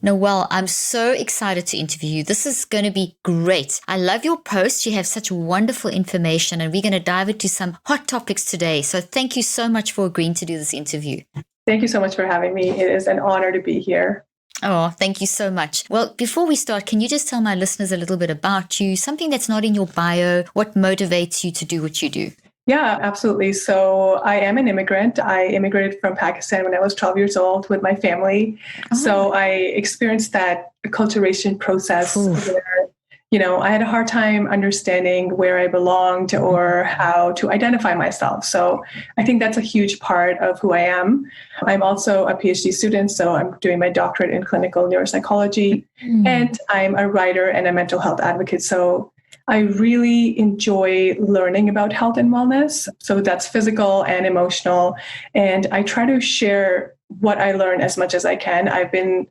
Noelle, I'm so excited to interview you. This is going to be great. I love your post. You have such wonderful information, and we're going to dive into some hot topics today. So thank you so much for agreeing to do this interview. Thank you so much for having me. It is an honor to be here. Oh, thank you so much. Well, before we start, can you just tell my listeners a little bit about you, something that's not in your bio, what motivates you to do what you do? Yeah, absolutely. So I am an immigrant. I immigrated from Pakistan when I was 12 years old with my family. Oh. So I experienced that acculturation process where, I had a hard time understanding where I belonged or how to identify myself. So I think that's a huge part of who I am. I'm also a PhD student, so I'm doing my doctorate in clinical neuropsychology, and I'm a writer and a mental health advocate. So I really enjoy learning about health and wellness. So that's physical and emotional. And I try to share what I learn as much as I can. I think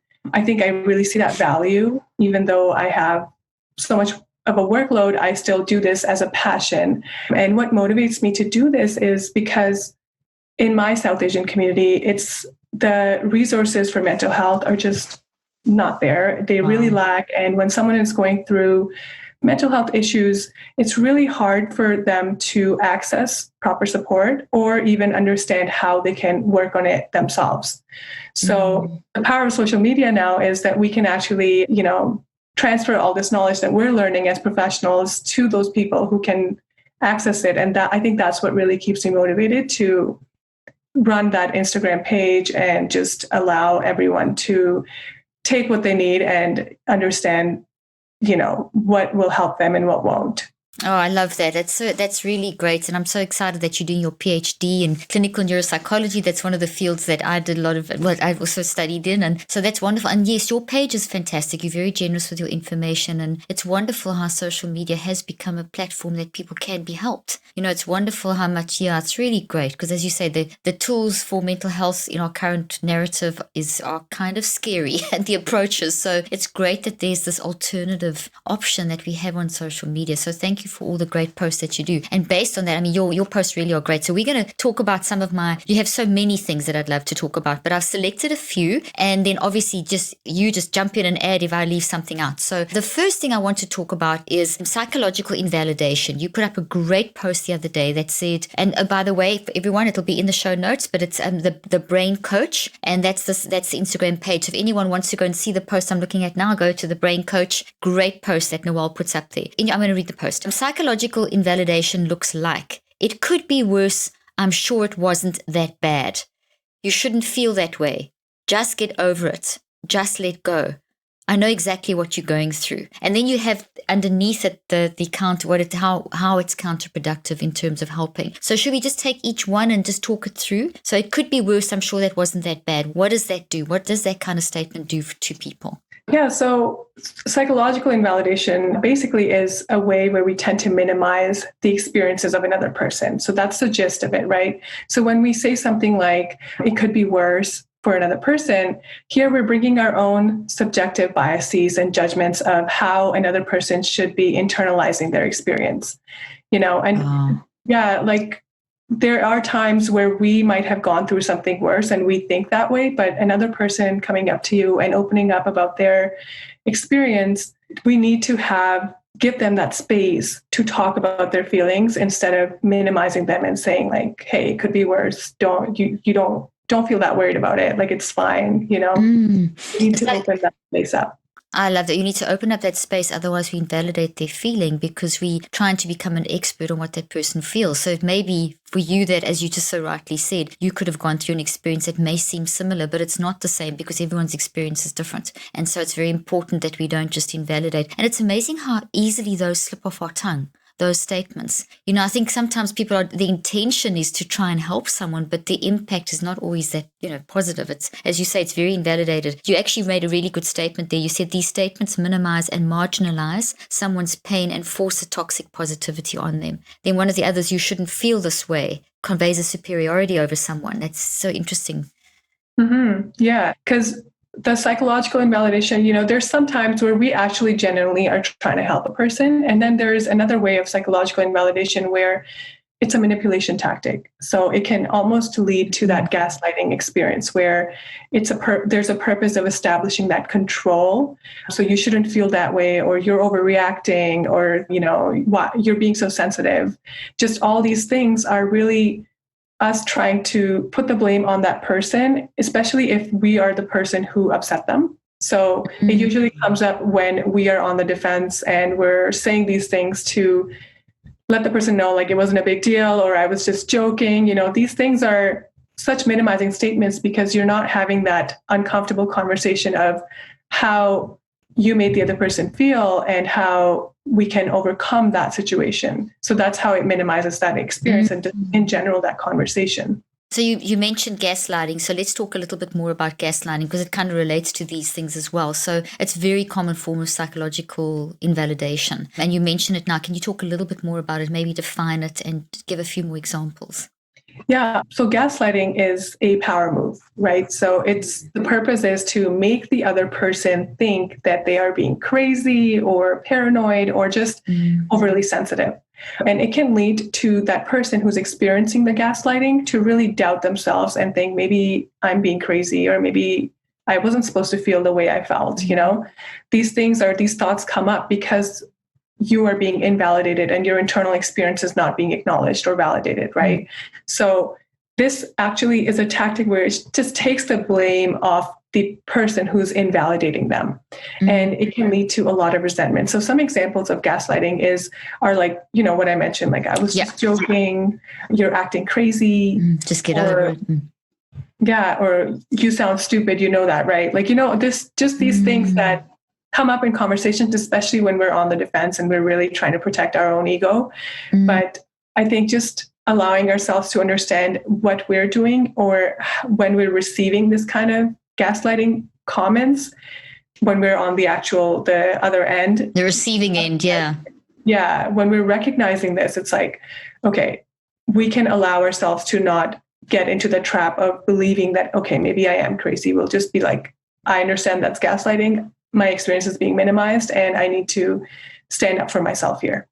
I really see that value, even though I have so much of a workload, I still do this as a passion. And what motivates me to do this is because in my South Asian community, it's the resources for mental health are just not there. They really lack. And when someone is going through mental health issues, it's really hard for them to access proper support or even understand how they can work on it themselves. So the power of social media now is that we can actually, transfer all this knowledge that we're learning as professionals to those people who can access it. And that, I think that's what really keeps me motivated to run that Instagram page and just allow everyone to take what they need and understand what will help them and what won't. Oh, I love that. That's really great. And I'm so excited that you're doing your PhD in clinical neuropsychology. That's one of the fields that I did a lot of, what I've also studied in. And so that's wonderful. And yes, your page is fantastic. You're very generous with your information. And it's wonderful how social media has become a platform that people can be helped. It's wonderful how much, it's really great. Because as you say, the tools for mental health in our current narrative are kind of scary and the approaches. So it's great that there's this alternative option that we have on social media. So thank you for all the great posts that you do. And based on that, your posts really are great. So we're going to talk about you have so many things that I'd love to talk about, but I've selected a few, and then obviously just jump in and add if I leave something out. So the first thing I want to talk about is psychological invalidation. You put up a great post the other day that said, and by the way, for everyone, it'll be in the show notes, but it's the Brain Coach, and that's the Instagram page. So if anyone wants to go and see the post I'm looking at now, go to the Brain Coach. Great post that Nawal puts up there. I'm going to read the post. Psychological invalidation looks like, it could be worse. I'm sure it wasn't that bad. You shouldn't feel that way. Just get over it. Just let go. I know exactly what you're going through. And then you have underneath it the counter, how it's counterproductive in terms of helping. So should we just take each one and just talk it through? So it could be worse. I'm sure that wasn't that bad. What does that do? What does that kind of statement do to people? Yeah, so psychological invalidation basically is a way where we tend to minimize the experiences of another person. So that's the gist of it, right? So when we say something like, it could be worse for another person, here we're bringing our own subjective biases and judgments of how another person should be internalizing their experience, there are times where we might have gone through something worse and we think that way, but another person coming up to you and opening up about their experience, we need to give them that space to talk about their feelings instead of minimizing them and saying like, hey, it could be worse. Don't feel that worried about it. Like, it's fine, You need to open that space up. I love that. You need to open up that space. Otherwise, we invalidate their feeling because we're trying to become an expert on what that person feels. So it may be for you that, as you just so rightly said, you could have gone through an experience that may seem similar, but it's not the same because everyone's experience is different. And so it's very important that we don't just invalidate. And it's amazing how easily those slip off our tongue. Those statements. I think sometimes the intention is to try and help someone, but the impact is not always that, positive. It's, as you say, it's very invalidated. You actually made a really good statement there. You said these statements minimize and marginalize someone's pain and force a toxic positivity on them. Then one of the others, you shouldn't feel this way, conveys a superiority over someone. That's so interesting. Mm-hmm. Yeah, because the psychological invalidation, there's some times where we actually genuinely are trying to help a person. And then there's another way of psychological invalidation where it's a manipulation tactic. So it can almost lead to that gaslighting experience where there's a purpose of establishing that control. So you shouldn't feel that way, or you're overreacting, or, you're being so sensitive. Just all these things are really us trying to put the blame on that person, especially if we are the person who upset them. So it usually comes up when we are on the defense and we're saying these things to let the person know, like, it wasn't a big deal, or I was just joking. These things are such minimizing statements because you're not having that uncomfortable conversation of how you made the other person feel and how we can overcome that situation. So that's how it minimizes that experience and in general, that conversation. So you mentioned gaslighting. So let's talk a little bit more about gaslighting because it kind of relates to these things as well. So it's a very common form of psychological invalidation. And you mentioned it now. Can you talk a little bit more about it, maybe define it and give a few more examples? Yeah. So gaslighting is a power move, right? So the purpose is to make the other person think that they are being crazy or paranoid or just overly sensitive. And it can lead to that person who's experiencing the gaslighting to really doubt themselves and think, maybe I'm being crazy, or maybe I wasn't supposed to feel the way I felt. These thoughts come up because you are being invalidated and your internal experience is not being acknowledged or validated, right? So this actually is a tactic where it just takes the blame off the person who's invalidating them. And it can lead to a lot of resentment. So some examples of gaslighting are like, what I mentioned, like, I was just joking, you're acting crazy. Just get over it. Yeah, or you sound stupid, that, right? Like, these things that come up in conversations, especially when we're on the defense and we're really trying to protect our own ego. But I think just allowing ourselves to understand what we're doing, or when we're receiving this kind of gaslighting comments, when we're on the other end. The receiving end, yeah. Yeah, when we're recognizing this, it's like, okay, we can allow ourselves to not get into the trap of believing that, okay, maybe I am crazy. We'll just be like, I understand that's gaslighting. My experience is being minimized and I need to stand up for myself here.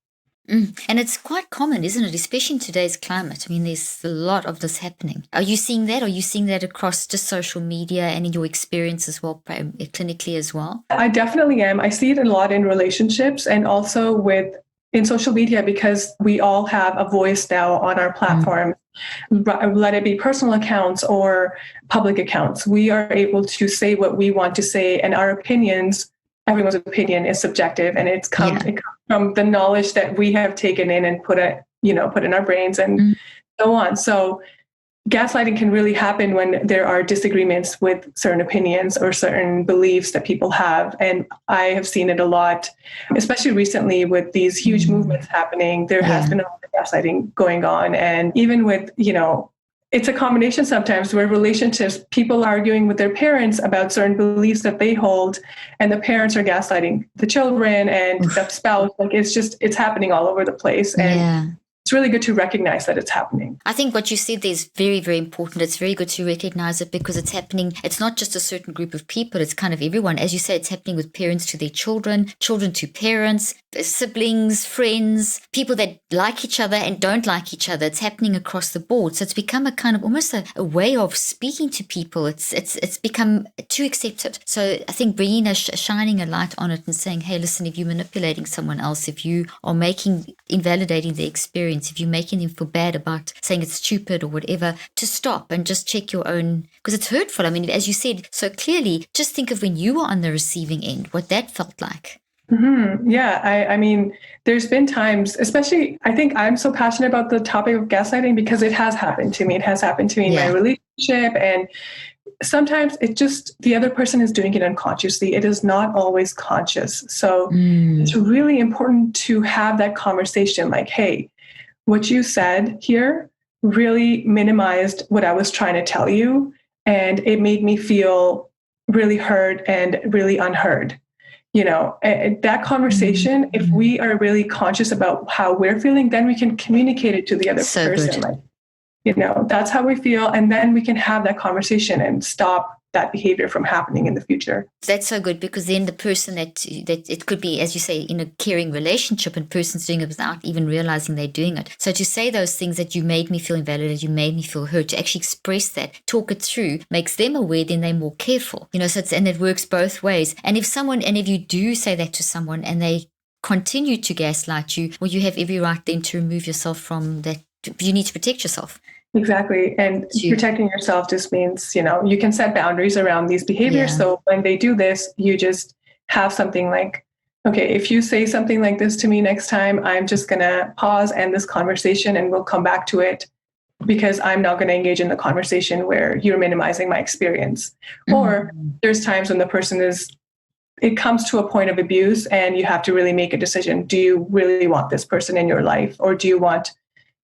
And it's quite common, isn't it? Especially in today's climate. I mean, there's a lot of this happening. Are you seeing that? Are you seeing that across just social media and in your experience as well, clinically as well? I definitely am. I see it a lot in relationships and also in social media, because we all have a voice now on our platform. Let it be personal accounts or public accounts. We are able to say what we want to say, and our opinions, everyone's opinion is subjective, and it comes from the knowledge that we have taken in and put in our brains and so on. So gaslighting can really happen when there are disagreements with certain opinions or certain beliefs that people have. And I have seen it a lot, especially recently with these huge movements happening. There has been a lot of gaslighting going on. And even with, it's a combination sometimes where relationships, people are arguing with their parents about certain beliefs that they hold, and the parents are gaslighting the children and the spouse. Like, it's happening all over the place. And it's really good to recognize that it's happening. I think what you said there is very, very important. It's very good to recognize it because it's happening. It's not just a certain group of people. It's kind of everyone. As you say, it's happening with parents to their children, children to parents, siblings, friends, people that like each other and don't like each other. It's happening across the board. So it's become a kind of almost a way of speaking to people. It's become too accepted. So I think bringing shining a light on it and saying, hey, listen, if you're manipulating someone else, if you are invalidating their experience, if you're making them feel bad about saying it's stupid or whatever, to stop and just check your own, because it's hurtful. I mean, as you said so clearly, just think of when you were on the receiving end, what that felt like. Yeah, I mean, there's been times, especially, I think I'm so passionate about the topic of gaslighting because it has happened to me. It has happened to me in my relationship, and sometimes the other person is doing it unconsciously. It is not always conscious. So it's really important to have that conversation like, hey, what you said here really minimized what I was trying to tell you. And it made me feel really hurt and really unheard. That conversation, if we are really conscious about how we're feeling, then we can communicate it to the other person. Like, that's how we feel. And then we can have that conversation and stop that behavior from happening in the future. That's so good, because then the person that it could be, as you say, in a caring relationship, and person's doing it without even realizing they're doing it. So to say those things, that you made me feel invalidated, you made me feel hurt, to actually express that, talk it through, makes them aware, then they're more careful. So and it works both ways. And if you do say that to someone and they continue to gaslight you, well, you have every right then to remove yourself from that. You need to protect yourself. Exactly. And protecting yourself just means, you can set boundaries around these behaviors. Yeah. So when they do this, you just have something like, okay, if you say something like this to me next time, I'm just going to pause, end this conversation, and we'll come back to it, because I'm not going to engage in the conversation where you're minimizing my experience. Mm-hmm. Or there's times when it comes to a point of abuse, and you have to really make a decision. Do you really want this person in your life, or do you want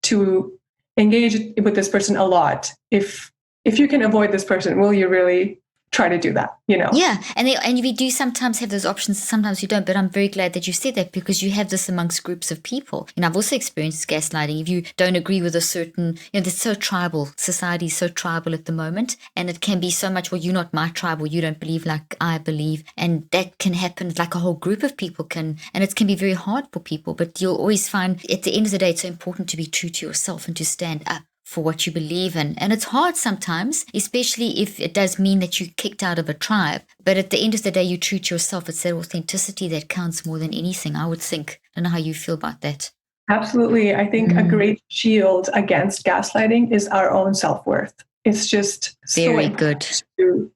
to engage with this person a lot? If you can avoid this person, will you really try to do that? Yeah, and we do sometimes have those options, sometimes you don't. But I'm very glad that you said that, because you have this amongst groups of people. And I've also experienced gaslighting. If you don't agree with a certain, it's so tribal. Society is so tribal at the moment, and it can be so much, well, you're not my tribe, or you don't believe like I believe, and that can happen. Like a whole group of people can, and it can be very hard for people. But you'll always find at the end of the day, it's so important to be true to yourself and to stand up for what you believe in. And it's hard sometimes, especially if it does mean that you're kicked out of a tribe. But at the end of the day, you're true to yourself. It's that authenticity that counts more than anything, I would think. I don't know how you feel about that. Absolutely. I think a great shield against gaslighting is our own self-worth. It's just very good to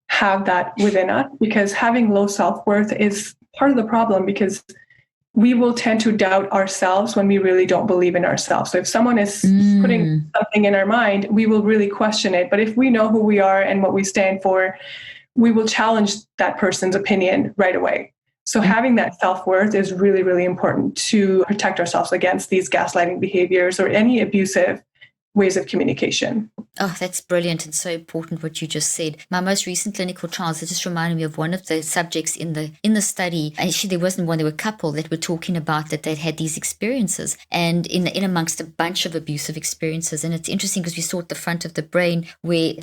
have that within us, because having low self-worth is part of the problem, because we will tend to doubt ourselves when we really don't believe in ourselves. So if someone is putting something in our mind, we will really question it. But if we know who we are and what we stand for, we will challenge that person's opinion right away. So having that self-worth is really, really important to protect ourselves against these gaslighting behaviors or any abusive ways of communication. Oh, that's brilliant and so important what you just said. My most recent clinical trials, it just reminded me of one of the subjects in the study. Actually, there wasn't one, there were a couple that were talking about that they'd had these experiences, and in amongst a bunch of abusive experiences. And it's interesting because we saw at the front of the brain, where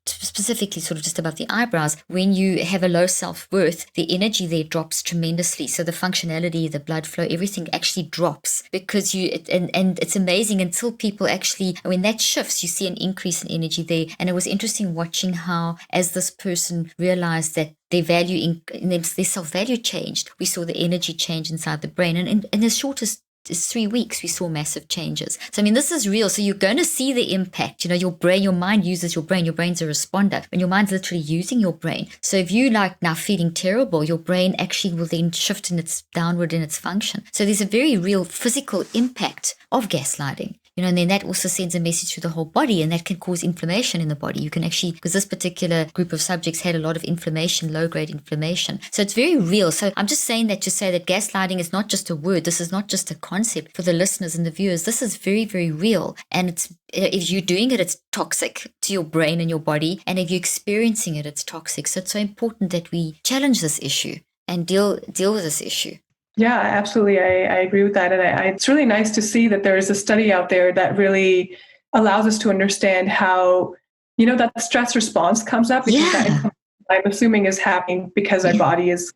specifically sort of just above the eyebrows, when you have a low self-worth, the energy there drops tremendously. So the functionality, the blood flow, everything actually drops, because and it's amazing until people actually, when that shifts, you see an increase in energy there. And it was interesting watching how, as this person realized that their value, their self-value changed, we saw the energy change inside the brain. And in as short as 3 weeks, we saw massive changes. So, this is real. So you're going to see the impact. Your brain, your mind uses your brain. Your brain's a responder. When your mind's literally using your brain. So if you now feeling terrible, your brain actually will then shift downward in its function. So there's a very real physical impact of gaslighting. And then that also sends a message to the whole body, and that can cause inflammation in the body. You can actually, because this particular group of subjects had a lot of inflammation, low-grade inflammation. So it's very real. So I'm just saying that to say that gaslighting is not just a word. This is not just a concept for the listeners and the viewers. This is very, very real. And if you're doing it, it's toxic to your brain and your body. And if you're experiencing it, it's toxic. So it's so important that we challenge this issue and deal with this issue. Yeah, absolutely. I agree with that. And it's really nice to see that there is a study out there that really allows us to understand how, that stress response comes up. Because that, I'm assuming, is happening because our body is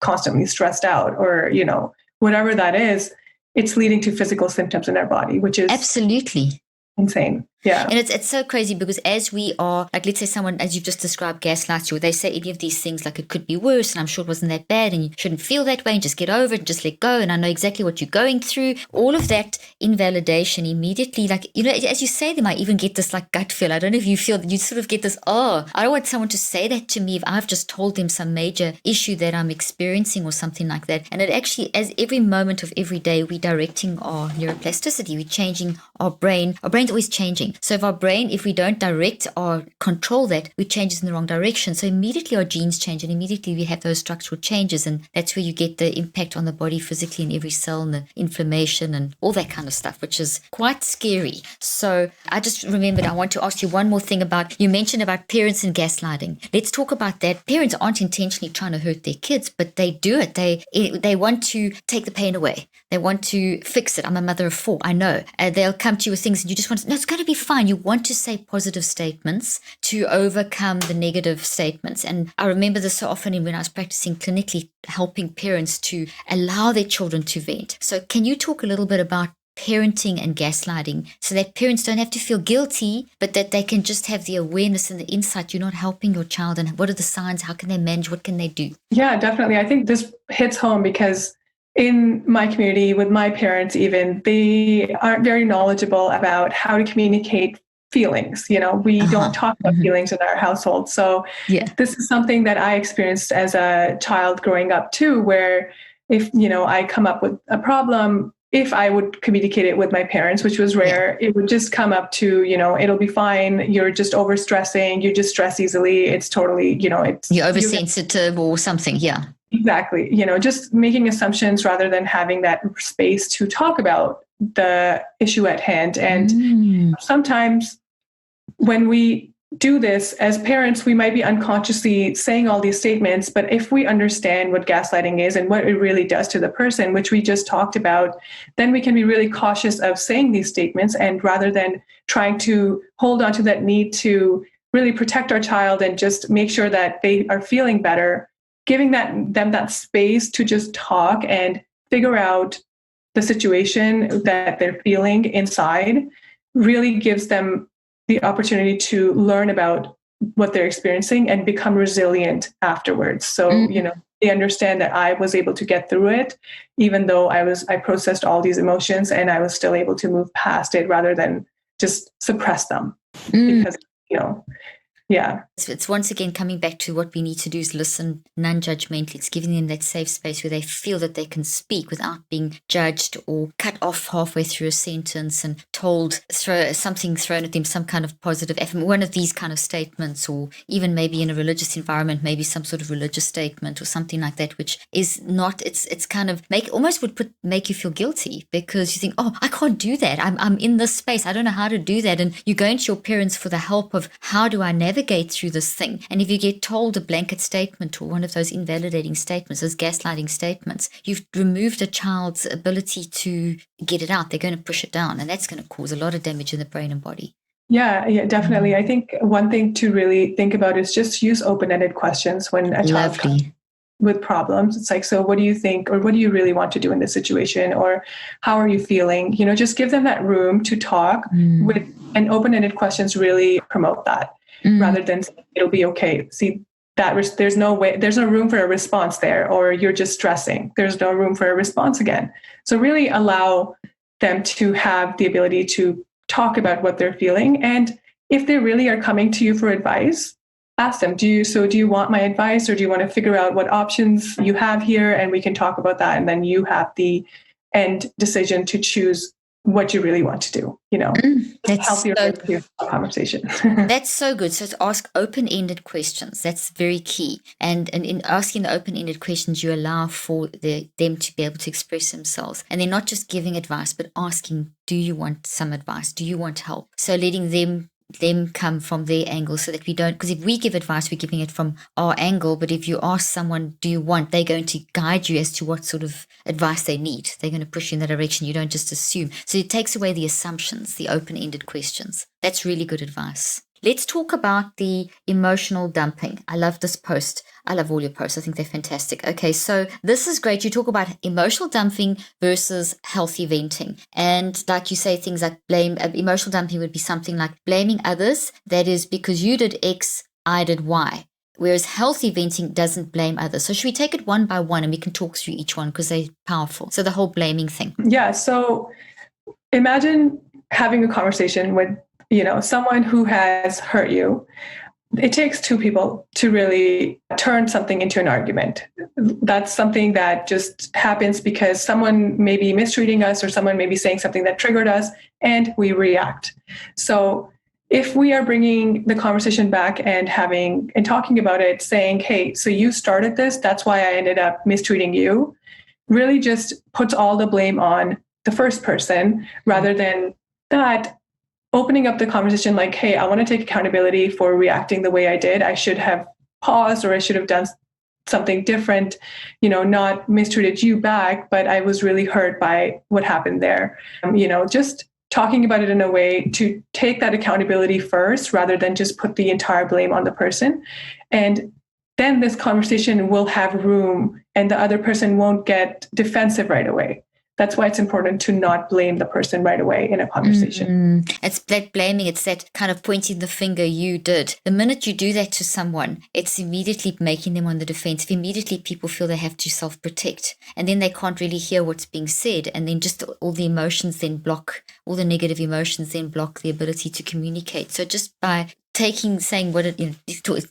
constantly stressed out, or, whatever that is, it's leading to physical symptoms in our body, which is absolutely insane. Yeah. And it's so crazy, because as we are, like, let's say someone, as you've just described, gaslights you, they say any of these things, like, it could be worse, and I'm sure it wasn't that bad, and you shouldn't feel that way, and just get over it, and just let go, and I know exactly what you're going through. All of that invalidation immediately, like, as you say them, I even get this, like, gut feel. I don't know if you feel that you sort of get this, I don't want someone to say that to me if I've just told them some major issue that I'm experiencing or something like that. And it actually, as every moment of every day, we're directing our neuroplasticity, we're changing our brain. Our brain's always changing. So if we don't direct or control that, we change it in the wrong direction. So immediately our genes change, and immediately we have those structural changes. And that's where you get the impact on the body physically in every cell, and the inflammation and all that kind of stuff, which is quite scary. So I just remembered, I want to ask you one more thing you mentioned about parents and gaslighting. Let's talk about that. Parents aren't intentionally trying to hurt their kids, but they do it. They want to take the pain away. They want to fix it. I'm a mother of 4. I know. They'll come to you with things, and you just want to, no, it's going to be fine. You want to say positive statements to overcome the negative statements. And I remember this so often when I was practicing clinically, helping parents to allow their children to vent. So can you talk a little bit about parenting and gaslighting so that parents don't have to feel guilty, but that they can just have the awareness and the insight you're not helping your child, and what are the signs, how can they manage, what can they do? Yeah, definitely. I think this hits home because in my community, with my parents even, they aren't very knowledgeable about how to communicate feelings. We don't talk about feelings in our household. So this is something that I experienced as a child growing up too, where if, I come up with a problem, if I would communicate it with my parents, which was rare, it would just come up to, it'll be fine. You're just overstressing. You just stress easily. It's totally, you're oversensitive or something. Yeah. Exactly. Just making assumptions rather than having that space to talk about the issue at hand. And sometimes when we do this as parents, we might be unconsciously saying all these statements, but if we understand what gaslighting is and what it really does to the person, which we just talked about, then we can be really cautious of saying these statements. And rather than trying to hold on to that need to really protect our child and just make sure that they are feeling better, giving them that space to just talk and figure out the situation that they're feeling inside really gives them the opportunity to learn about what they're experiencing and become resilient afterwards. So, they understand that I was able to get through it, even though I processed all these emotions and I was still able to move past it rather than just suppress them. Because, It's once again coming back to what we need to do is listen non-judgmentally. It's giving them that safe space where they feel that they can speak without being judged or cut off halfway through a sentence and told, something thrown at them, some kind of positive, one of these kind of statements, or even maybe in a religious environment, maybe some sort of religious statement or something like that, which is not, it's kind of make you feel guilty because you think, oh, I can't do that. I'm in this space. I don't know how to do that. And you go into your parents for the help of how do I navigate through this thing. And if you get told a blanket statement or one of those invalidating statements, those gaslighting statements, you've removed a child's ability to get it out. They're going to push it down, and that's going to cause a lot of damage in the brain and body. Yeah, definitely. I think one thing to really think about is just use open-ended questions when a child comes with problems. It's like, so what do you think, or what do you really want to do in this situation, or how are you feeling? Just give them that room to talk with, and open-ended questions really promote that. Rather than it'll be okay. See, there's no room for a response there, or you're just stressing. There's no room for a response again. So really allow them to have the ability to talk about what they're feeling. And if they really are coming to you for advice, ask them, do you want my advice, or do you want to figure out what options you have here? And we can talk about that. And then you have the end decision to choose what you really want to do, That's healthier conversation. That's so good. So to ask open-ended questions, that's very key. And in asking the open-ended questions, you allow for them to be able to express themselves. And they're not just giving advice, but asking, do you want some advice? Do you want help? So letting them come from their angle so that we don't, because if we give advice, we're giving it from our angle. But if you ask someone, do you want, they're going to guide you as to what sort of advice they need. They're going to push you in that direction. You don't just assume. So it takes away the assumptions, the open-ended questions. That's really good advice. Let's talk about the emotional dumping. I love this post. I love all your posts. I think they're fantastic. Okay, so this is great. You talk about emotional dumping versus healthy venting. And like you say, things like emotional dumping would be something like blaming others. That is because you did X, I did Y. Whereas healthy venting doesn't blame others. So should we take it one by one and we can talk through each one because they're powerful. So the whole blaming thing. Yeah, so imagine having a conversation with someone who has hurt you. It takes two people to really turn something into an argument. That's something that just happens because someone may be mistreating us or someone may be saying something that triggered us and we react. So if we are bringing the conversation back and talking about it, saying, hey, so you started this, that's why I ended up mistreating you, really just puts all the blame on the first person rather than that. Opening up the conversation like, hey, I want to take accountability for reacting the way I did. I should have paused, or I should have done something different, not mistreated you back, but I was really hurt by what happened there. Just talking about it in a way to take that accountability first rather than just put the entire blame on the person. And then this conversation will have room and the other person won't get defensive right away. That's why it's important to not blame the person right away in a conversation. It's that blaming, it's that kind of pointing the finger, you did. The minute you do that to someone, it's immediately making them on the defensive. Immediately people feel they have to self-protect. And then they can't really hear what's being said. And then just all the emotions then block, all the negative emotions then block the ability to communicate. So just by saying what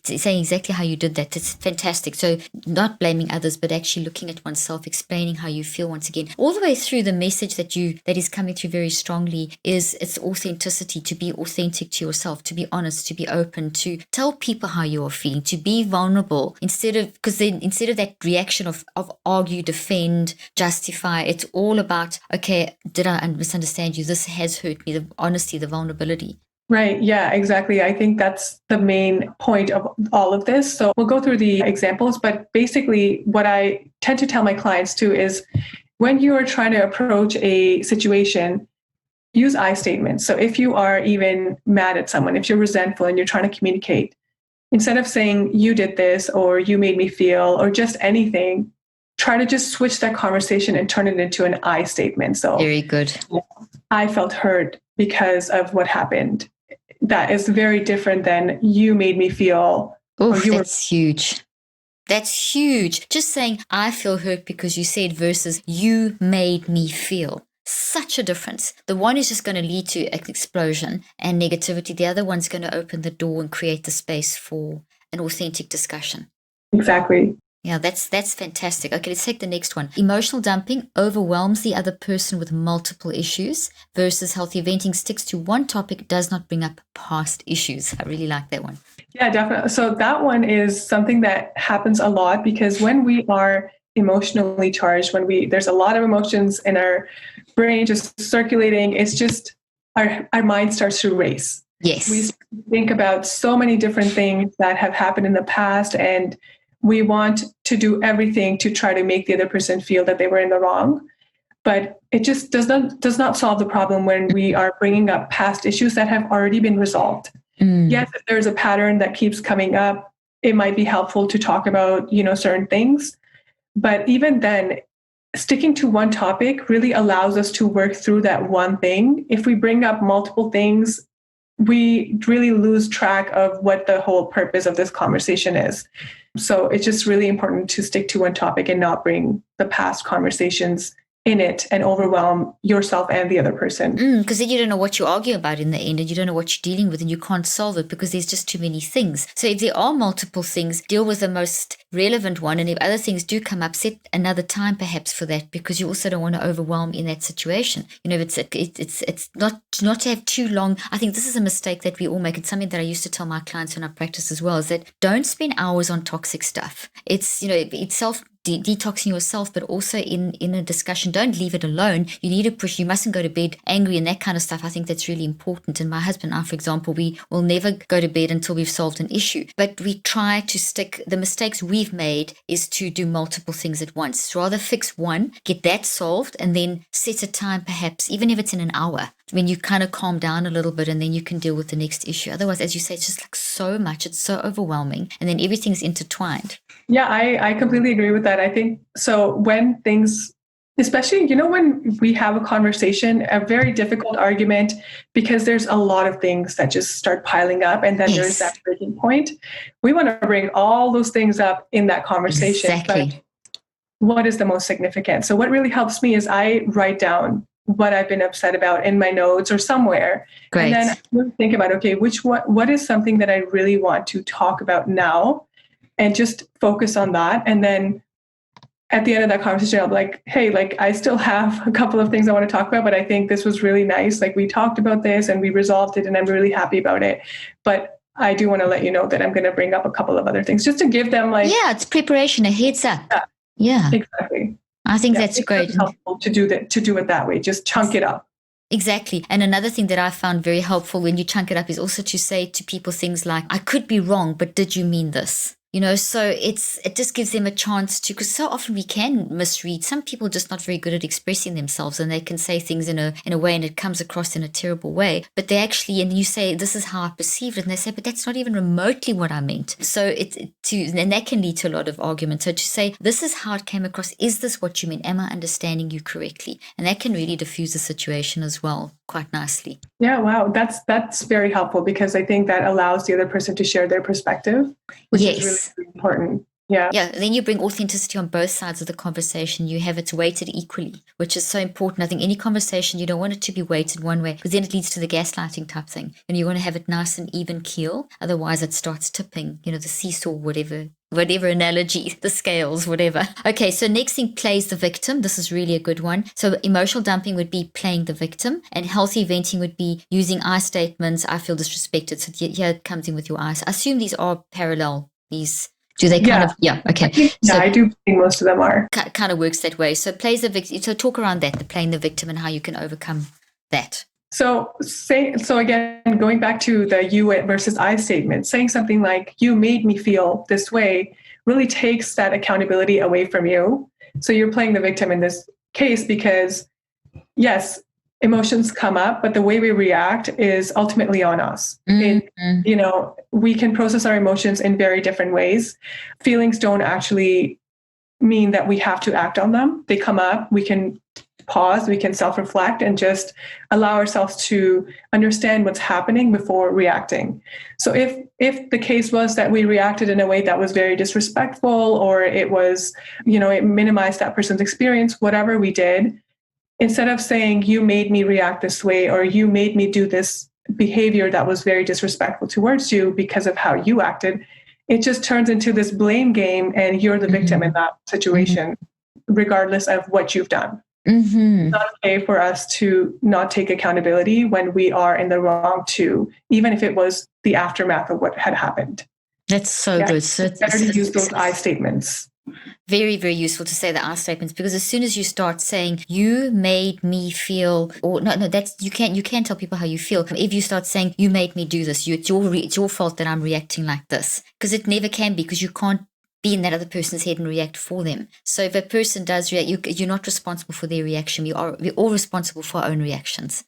saying exactly how you did that, it's fantastic. So not blaming others, but actually looking at oneself, explaining how you feel once again. All the way through, the message that is coming through very strongly is it's authenticity, to be authentic to yourself, to be honest, to be open, to tell people how you are feeling, to be vulnerable instead of that reaction of argue, defend, justify. It's all about, okay, did I misunderstand you? This has hurt me. The honesty, the vulnerability. Right. Yeah, exactly. I think that's the main point of all of this. So we'll go through the examples, but basically what I tend to tell my clients too is when you are trying to approach a situation, use I statements. So if you are even mad at someone, if you're resentful and you're trying to communicate, instead of saying you did this or you made me feel or just anything, try to just switch that conversation and turn it into an I statement. So very good. I felt hurt because of what happened. That is very different than you made me feel. That's huge. That's huge. Just saying, I feel hurt because you said versus you made me feel. Such a difference. The one is just going to lead to an explosion and negativity. The other one's going to open the door and create the space for an authentic discussion. Exactly. Yeah, that's fantastic. Okay, let's take the next one. Emotional dumping overwhelms the other person with multiple issues versus healthy venting sticks to one topic, does not bring up past issues. I really like that one. Yeah, definitely. So that one is something that happens a lot because when we are emotionally charged, there's a lot of emotions in our brain just circulating, it's just our mind starts to race. Yes. We think about so many different things that have happened in the past, and we want to do everything to try to make the other person feel that they were in the wrong. But it just does not solve the problem when we are bringing up past issues that have already been resolved. Yes, if there's a pattern that keeps coming up, it might be helpful to talk about, certain things. But even then, sticking to one topic really allows us to work through that one thing. If we bring up multiple things, we really lose track of what the whole purpose of this conversation is. So it's just really important to stick to one topic and not bring the past conversations in it and overwhelm yourself and the other person. Because then you don't know what you argue about in the end, and you don't know what you're dealing with, and you can't solve it because there's just too many things. So if there are multiple things, deal with the most relevant one, and if other things do come up, set another time perhaps for that, because you also don't want to overwhelm in that situation. It's not to have too long. I think this is a mistake that we all make. It's something that I used to tell my clients in our practice as well, is that don't spend hours on toxic stuff. It's detoxing yourself, but also in a discussion, don't leave it alone. You need to push. You mustn't go to bed angry and that kind of stuff. I think that's really important. And my husband and I, for example, we will never go to bed until we've solved an issue, but we try to stick. The mistakes we've made is to do multiple things at once. So rather fix one, get that solved, and then set a time, perhaps even if it's in an hour, when you kind of calm down a little bit, and then you can deal with the next issue. Otherwise, as you say, it's just like so much, it's so overwhelming, and then everything's intertwined. Yeah, I completely agree with that. I think so when things, especially, when we have a conversation, a very difficult argument, because there's a lot of things that just start piling up, and then there's that breaking point. We want to bring all those things up in that conversation. Exactly. But what is the most significant? So what really helps me is I write down what I've been upset about in my notes or somewhere. Great. And then I think about, okay, what is something that I really want to talk about now, and just focus on that. And then at the end of that conversation, I'll be like, hey, I still have a couple of things I want to talk about, but I think this was really nice. We talked about this and we resolved it, and I'm really happy about it. But I do want to let you know that I'm going to bring up a couple of other things just to give them it's preparation, a heads up. Yeah. Exactly. I think that's great. It's helpful to do it that way. Just chunk it up. Exactly. And another thing that I found very helpful when you chunk it up is also to say to people things like, I could be wrong, but did you mean this? So it just gives them a chance to, because so often we can misread. Some people are just not very good at expressing themselves, and they can say things in a way and it comes across in a terrible way. But they actually, and you say, this is how I perceived it, and they say, but that's not even remotely what I meant. So and that can lead to a lot of argument. So to say, this is how it came across, is this what you mean? Am I understanding you correctly? And that can really diffuse the situation as well quite nicely. Yeah, wow. That's very helpful, because I think that allows the other person to share their perspective, which is really important. Yeah. Yeah. And then you bring authenticity on both sides of the conversation. You have it weighted equally, which is so important. I think any conversation, you don't want it to be weighted one way, because then it leads to the gaslighting type thing. And you want to have it nice and even keel. Otherwise it starts tipping, the seesaw, whatever analogy, the scales, whatever. Okay, so next thing, plays the victim. This is really a good one. So emotional dumping would be playing the victim, and healthy venting would be using I statements. I feel disrespected. So here it comes in with your eyes. I assume these are parallel. Do they kind of, okay. I do think most of them are. Kind of works that way. So plays the victim. So talk around that, the playing the victim, and how you can overcome that. So again, going back to the you versus I statement, saying something like, you made me feel this way, really takes that accountability away from you. So you're playing the victim in this case, because yes, emotions come up, but the way we react is ultimately on us. We can process our emotions in very different ways. Feelings don't actually mean that we have to act on them. They come up, we can pause, we can self-reflect, and just allow ourselves to understand what's happening before reacting. So if the case was that we reacted in a way that was very disrespectful, or it was, it minimized that person's experience, whatever we did, instead of saying, you made me react this way, or you made me do this behavior that was very disrespectful towards you because of how you acted, it just turns into this blame game, and you're the victim in that situation, regardless of what you've done. It's not okay for us to not take accountability when we are in the wrong too, even if it was the aftermath of what had happened. That's so good. So it's better to use those I statements. Very, very useful to say the I statements, because as soon as you start saying, you made me feel, or no, that's, you can't tell people how you feel. If you start saying, you made me do this, it's your fault that I'm reacting like this, because it never can be, because you can't be in that other person's head and react for them. So if a person does react, you're not responsible for their reaction. We're all responsible for our own reactions.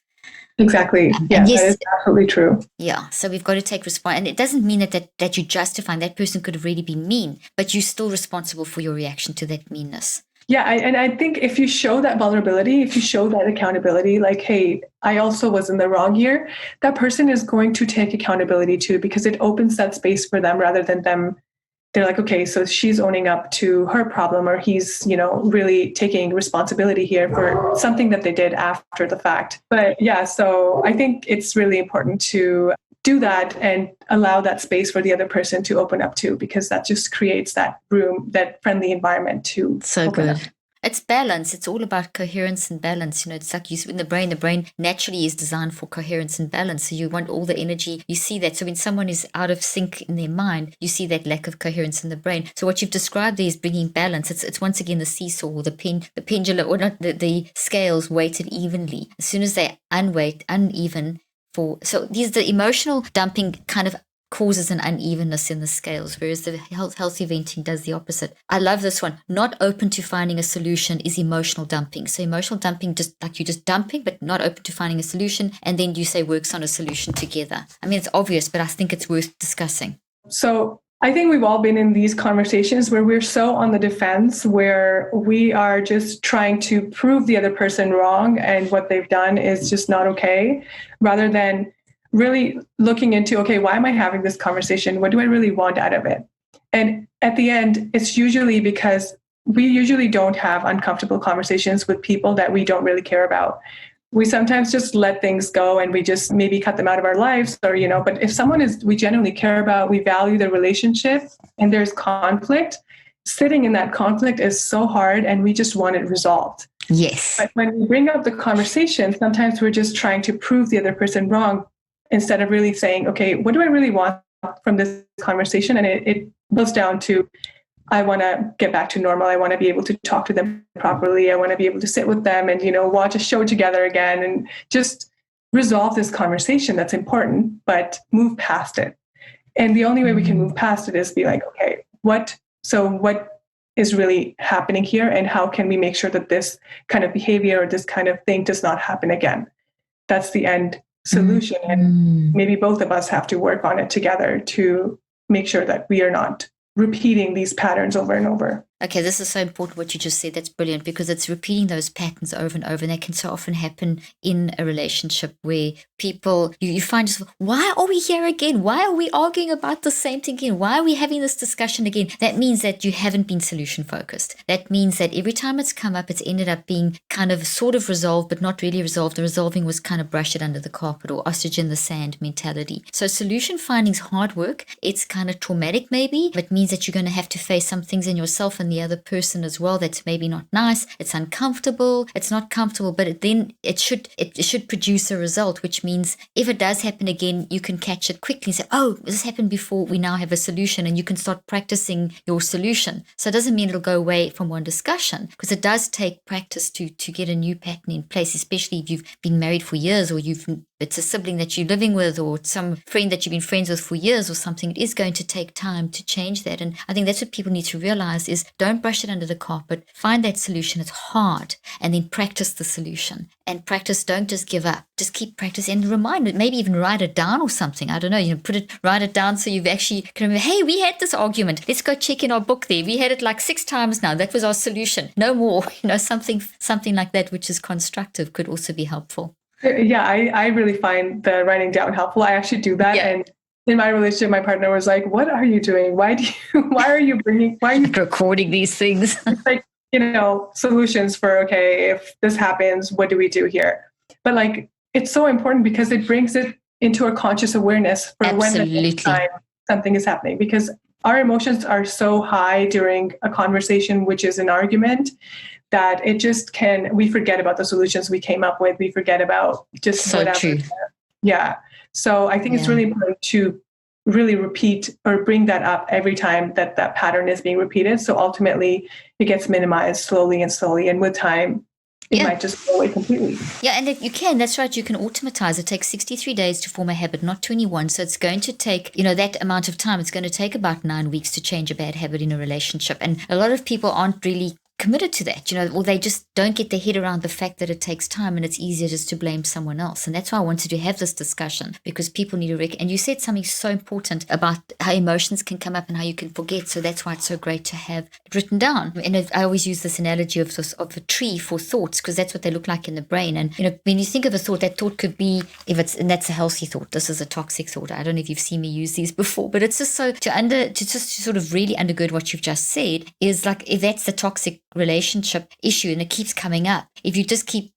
Exactly. Yeah, yes, that is absolutely true. Yeah, so we've got to take response. And it doesn't mean that you're justifying that person could have really been mean, but you're still responsible for your reaction to that meanness. Yeah, and I think if you show that vulnerability, if you show that accountability, like, hey, I also was in the wrong here, that person is going to take accountability too, because it opens that space for them, rather than them. They're like, okay, so she's owning up to her problem, or he's, really taking responsibility here for something that they did after the fact. But yeah, so I think it's really important to do that and allow that space for the other person to open up to, because that just creates that room, that friendly environment to open up. It's balance. It's all about coherence and balance. It's like in the brain naturally is designed for coherence and balance. So you want all the energy. You see that. So when someone is out of sync in their mind, you see that lack of coherence in the brain. So what you've described there is bringing balance. It's once again the seesaw, or the pendulum, or not the scales weighted evenly. As soon as they uneven, so these the emotional dumping kind of causes an unevenness in the scales, whereas the healthy venting does the opposite. I love this one. Not open to finding a solution is emotional dumping. So emotional dumping, just like you're just dumping, but not open to finding a solution. And then you say works on a solution together. I mean, it's obvious, but I think it's worth discussing. So I think we've all been in these conversations where we're so on the defense, where we are just trying to prove the other person wrong and what they've done is just not okay, rather than really looking into, okay, why am I having this conversation? What do I really want out of it? And at the end, it's usually because we usually don't have uncomfortable conversations with people that we don't really care about. We sometimes just let things go and we just maybe cut them out of our lives, or, but if someone we genuinely care about, we value the relationship, and there's conflict, sitting in that conflict is so hard, and we just want it resolved. Yes. But when we bring up the conversation, sometimes we're just trying to prove the other person wrong, instead of really saying, okay, what do I really want from this conversation? And it boils down to, I want to get back to normal. I want to be able to talk to them properly. I want to be able to sit with them and, watch a show together again, and just resolve this conversation that's important, but move past it. And the only way we can move past it is be like, okay, what is really happening here, and how can we make sure that this kind of behavior or this kind of thing does not happen again? That's the end solution. And maybe both of us have to work on it together to make sure that we are not repeating these patterns over and over. Okay, this is so important what you just said. That's brilliant, because it's repeating those patterns over and over. And that can so often happen in a relationship where people, you find yourself, why are we here again? Why are we arguing about the same thing again? Why are we having this discussion again? That means that you haven't been solution focused. That means that every time it's come up, it's ended up being kind of sort of resolved, but not really resolved. The resolving was kind of brush it under the carpet, or ostrich in the sand mentality. So solution finding is hard work. It's kind of traumatic maybe, but it means that you're going to have to face some things in yourself and the other person as well that's maybe not nice. It's uncomfortable. It's not comfortable, but it should produce a result, which means if it does happen again, you can catch it quickly and say, oh, this happened before, we now have a solution, and you can start practicing your solution. So it doesn't mean it'll go away from one discussion, because it does take practice to get a new pattern in place, especially if you've been married for years, or it's a sibling that you're living with, or some friend that you've been friends with for years or something. It is going to take time to change that. And I think that's what people need to realize is, don't brush it under the carpet. Find that solution. It's hard. And then practice the solution. And practice, don't just give up. Just keep practicing and remind it. Maybe even write it down or something. I don't know. Write it down so you've actually can remember, hey, we had this argument. Let's go check in our book there. We had it like 6 times now. That was our solution. No more. Something like that, which is constructive, could also be helpful. Yeah, I really find the writing down helpful. I actually do that. Yeah. And in my relationship, my partner was like, what are you doing? Why are you recording these things? It's like, solutions for, okay, if this happens, what do we do here? But like, it's so important because it brings it into a conscious awareness for Absolutely. when the next time something is happening, because our emotions are so high during a conversation, which is an argument, that it just we forget about the solutions we came up with. We forget about just so whatever. True. Yeah. So I think it's really important to really repeat or bring that up every time that pattern is being repeated. So ultimately it gets minimized slowly. And with time, it might just go away completely. Yeah, and you can. That's right. You can automatize. It takes 63 days to form a habit, not 21. So it's going to take, that amount of time. It's going to take about 9 weeks to change a bad habit in a relationship. And a lot of people aren't really committed to that, or they just don't get their head around the fact that it takes time, and it's easier just to blame someone else. And that's why I wanted to have this discussion, because people need to and you said something so important about how emotions can come up and how you can forget. So that's why it's so great to have it written down. And I always use this analogy of a tree for thoughts, because that's what they look like in the brain. And when you think of a thought, that thought could be, and that's a healthy thought. This is a toxic thought. I don't know if you've seen me use these before, but it's just so to sort of really undergird what you've just said, is like, if that's the toxic relationship issue and it keeps coming up, if you just keep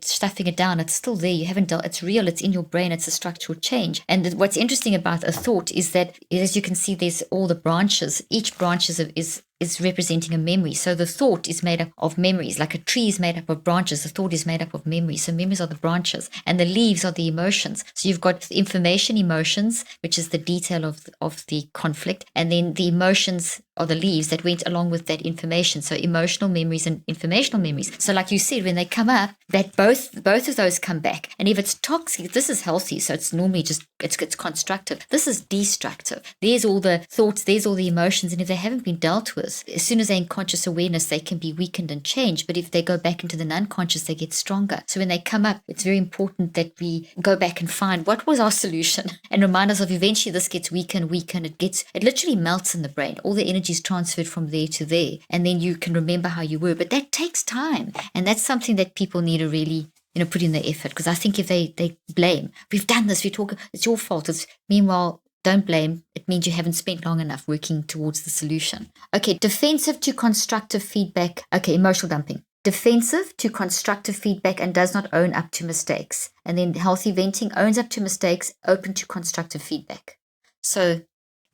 stuffing it down, it's still there. You haven't dealt. It's real. It's in your brain. It's a structural change. And what's interesting about a thought is that, as you can see, there's all the branches. Each branch is representing a memory. So the thought is made up of memories. Like a tree is made up of branches. The thought is made up of memories. So memories are the branches, and the leaves are the emotions. So you've got information, emotions, which is the detail of the conflict, and then the emotions are the leaves that went along with that information. So emotional memories and informational memories. So like you said, when they come up, that both of those come back. And if it's toxic, this is healthy. So it's normally just, it's constructive. This is destructive. There's all the thoughts, there's all the emotions. And if they haven't been dealt with, as soon as they're in conscious awareness, they can be weakened and changed. But if they go back into the unconscious, they get stronger. So when they come up, it's very important that we go back and find what was our solution, and remind us of, eventually this gets weaker and weaker, and it literally melts in the brain. All the energy is transferred from there to there, and then you can remember how you were. But that takes time, and that's something that people need to really put in the effort. Because I think if they blame, we've done this, we talk, it's your fault. Meanwhile, don't blame. It means you haven't spent long enough working towards the solution. Okay, defensive to constructive feedback. Okay, emotional dumping. Defensive to constructive feedback and does not own up to mistakes. And then healthy venting, owns up to mistakes, open to constructive feedback. So do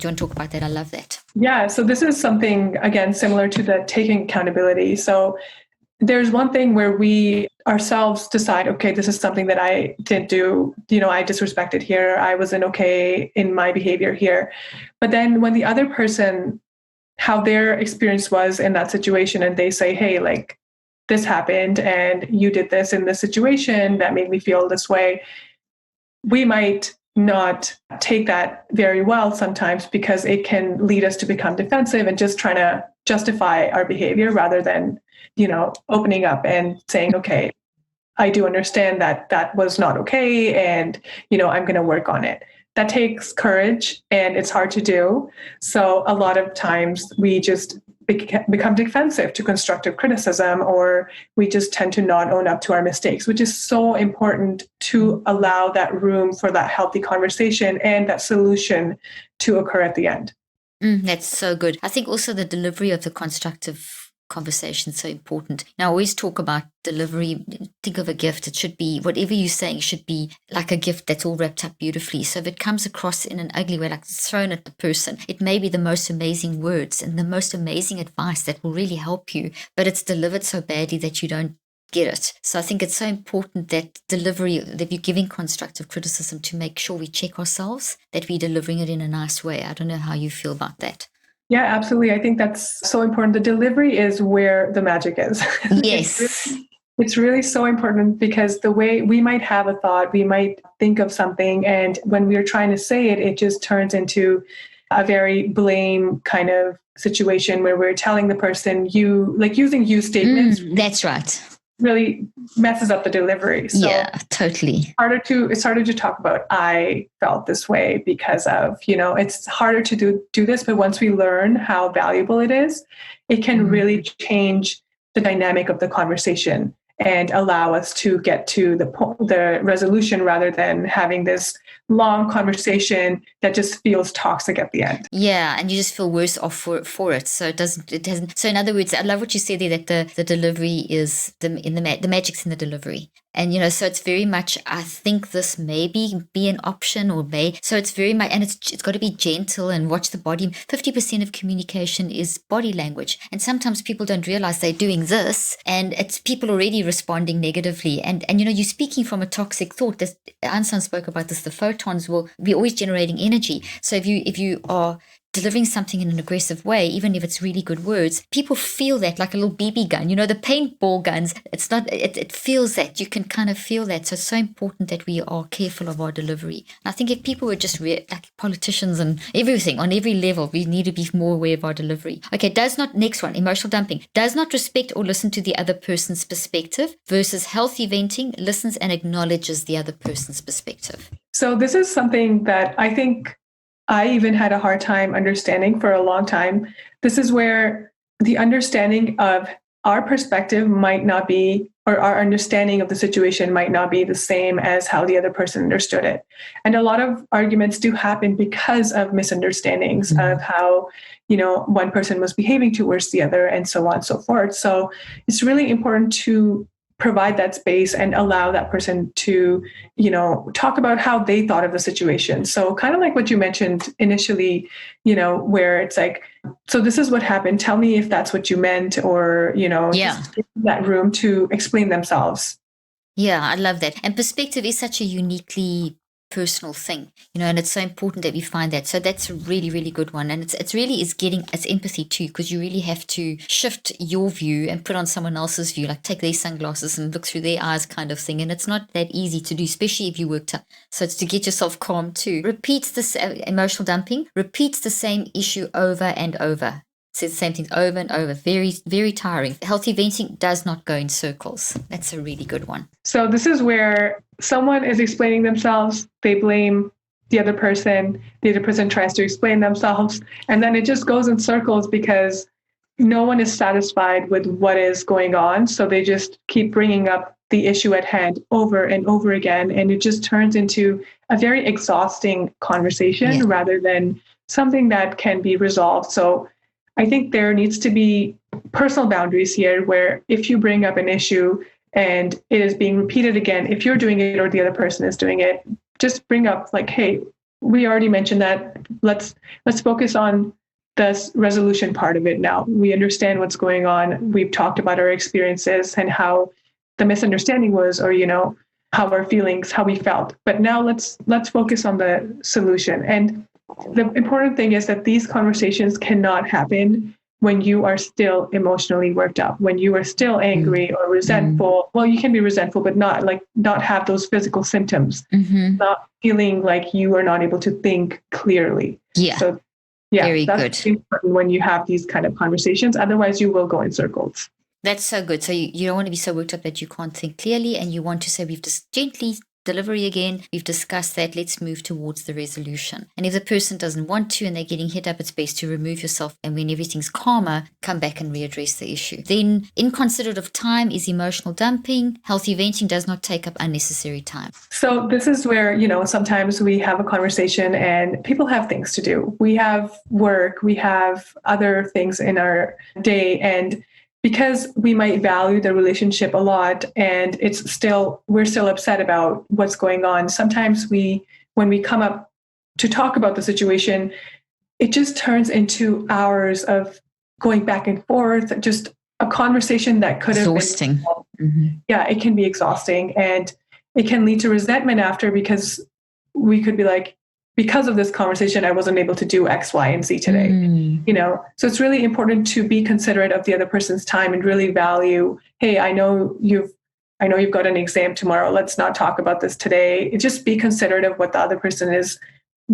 you want to talk about that? I love that. Yeah, so this is something, again, similar to the taking accountability. So there's one thing where we ourselves decide, okay, this is something that I didn't do, I disrespected here, I wasn't okay in my behavior here. But then when the other person, how their experience was in that situation, and they say, hey, like, this happened and you did this in this situation that made me feel this way, we might not take that very well sometimes, because it can lead us to become defensive and just trying to justify our behavior rather than, opening up and saying, okay, I do understand that that was not okay, and I'm going to work on it. That takes courage, and it's hard to do. So a lot of times we just become defensive to constructive criticism, or we just tend to not own up to our mistakes, which is so important to allow that room for that healthy conversation and that solution to occur at the end. That's so good. I think also the delivery of the constructive conversation is so important. Now, I always talk about delivery. Think of a gift. It should be, whatever you're saying should be like a gift that's all wrapped up beautifully. So if it comes across in an ugly way, like it's thrown at the person, it may be the most amazing words and the most amazing advice that will really help you, but it's delivered so badly that you don't get it. So I think it's so important that delivery, that you're giving constructive criticism, to make sure we check ourselves, that we're delivering it in a nice way. I don't know how you feel about that. Yeah, absolutely. I think that's so important. The delivery is where the magic is. Yes. It's really so important, because the way we might have a thought, we might think of something, and when we're trying to say it, it just turns into a very blame kind of situation where we're telling the person, you, like using you statements. That's right. Really messes up the delivery. So yeah, totally. It's harder to talk about, I felt this way because of, it's harder to do this. But once we learn how valuable it is, it can really change the dynamic of the conversation and allow us to get to the resolution, rather than having this long conversation that just feels toxic at the end. Yeah, and you just feel worse off for it. So it hasn't. So in other words, I love what you said there, that the delivery is the magic's in the delivery. And, so it's very much, I think this may be an option, so it's very much, and it's got to be gentle and watch the body. 50% of communication is body language. And sometimes people don't realize they're doing this, and it's people already responding negatively. And you're speaking from a toxic thought. Einstein spoke about this, the photons will be always generating energy. So if you are delivering something in an aggressive way, even if it's really good words, people feel that, like a little BB gun, the paintball guns. It feels that. You can kind of feel that. So it's so important that we are careful of our delivery. And I think if people were just like politicians and everything on every level, we need to be more aware of our delivery. Okay, next one, emotional dumping. Does not respect or listen to the other person's perspective, versus healthy venting, listens and acknowledges the other person's perspective. So this is something that I think I even had a hard time understanding for a long time. This is where the understanding of our perspective might not be, or our understanding of the situation might not be the same as how the other person understood it. And a lot of arguments do happen because of misunderstandings of how, one person was behaving towards the other, and so on and so forth. So it's really important to provide that space and allow that person to, talk about how they thought of the situation. So kind of like what you mentioned initially, where it's like, so this is what happened. Tell me if that's what you meant, or, just give that room to explain themselves. Yeah, I love that. And perspective is such a uniquely personal thing, and it's so important that we find that. So that's a really, really good one. And it's empathy too, because you really have to shift your view and put on someone else's view, like take their sunglasses and look through their eyes kind of thing. And it's not that easy to do, especially if you worked up. So it's to get yourself calm too. Repeats this emotional dumping, repeats the same issue over and over. Says the same things over and over. Very, very tiring. Healthy venting does not go in circles. That's a really good one. So this is where someone is explaining themselves, they blame the other person tries to explain themselves, and then it just goes in circles because no one is satisfied with what is going on. So they just keep bringing up the issue at hand over and over again, and it just turns into a very exhausting conversation rather than something that can be resolved. So I think there needs to be personal boundaries here, where if you bring up an issue and it is being repeated again, if you're doing it or the other person is doing it, just bring up like, hey, we already mentioned that. Let's focus on the resolution part of it now. We understand what's going on. We've talked about our experiences and how the misunderstanding was, or, how our feelings, how we felt. But now let's focus on the solution. And the important thing is that these conversations cannot happen when you are still emotionally worked up, when you are still angry or resentful. Well, you can be resentful, but not have those physical symptoms, not feeling like you are not able to think clearly. Yeah. So yeah, very that's good. important when you have these kind of conversations. Otherwise, you will go in circles. That's so good. So you don't want to be so worked up that you can't think clearly, and you want to say, we've just gently delivery again. We've discussed that. Let's move towards the resolution. And if the person doesn't want to and they're getting hit up, it's best to remove yourself. And when everything's calmer, come back and readdress the issue. Then, inconsiderate of time is emotional dumping. Healthy venting does not take up unnecessary time. So this is where, sometimes we have a conversation and people have things to do. We have work, we have other things in our day, and because we might value the relationship a lot and we're still upset about what's going on. Sometimes when we come up to talk about the situation, it just turns into hours of going back and forth, just a conversation that could have exhausting. Yeah, it can be exhausting, and it can lead to resentment after, because we could be like, because of this conversation, I wasn't able to do X, Y, and Z today. So it's really important to be considerate of the other person's time and really value, hey, I know you've got an exam tomorrow. Let's not talk about this today. Just be considerate of what the other person is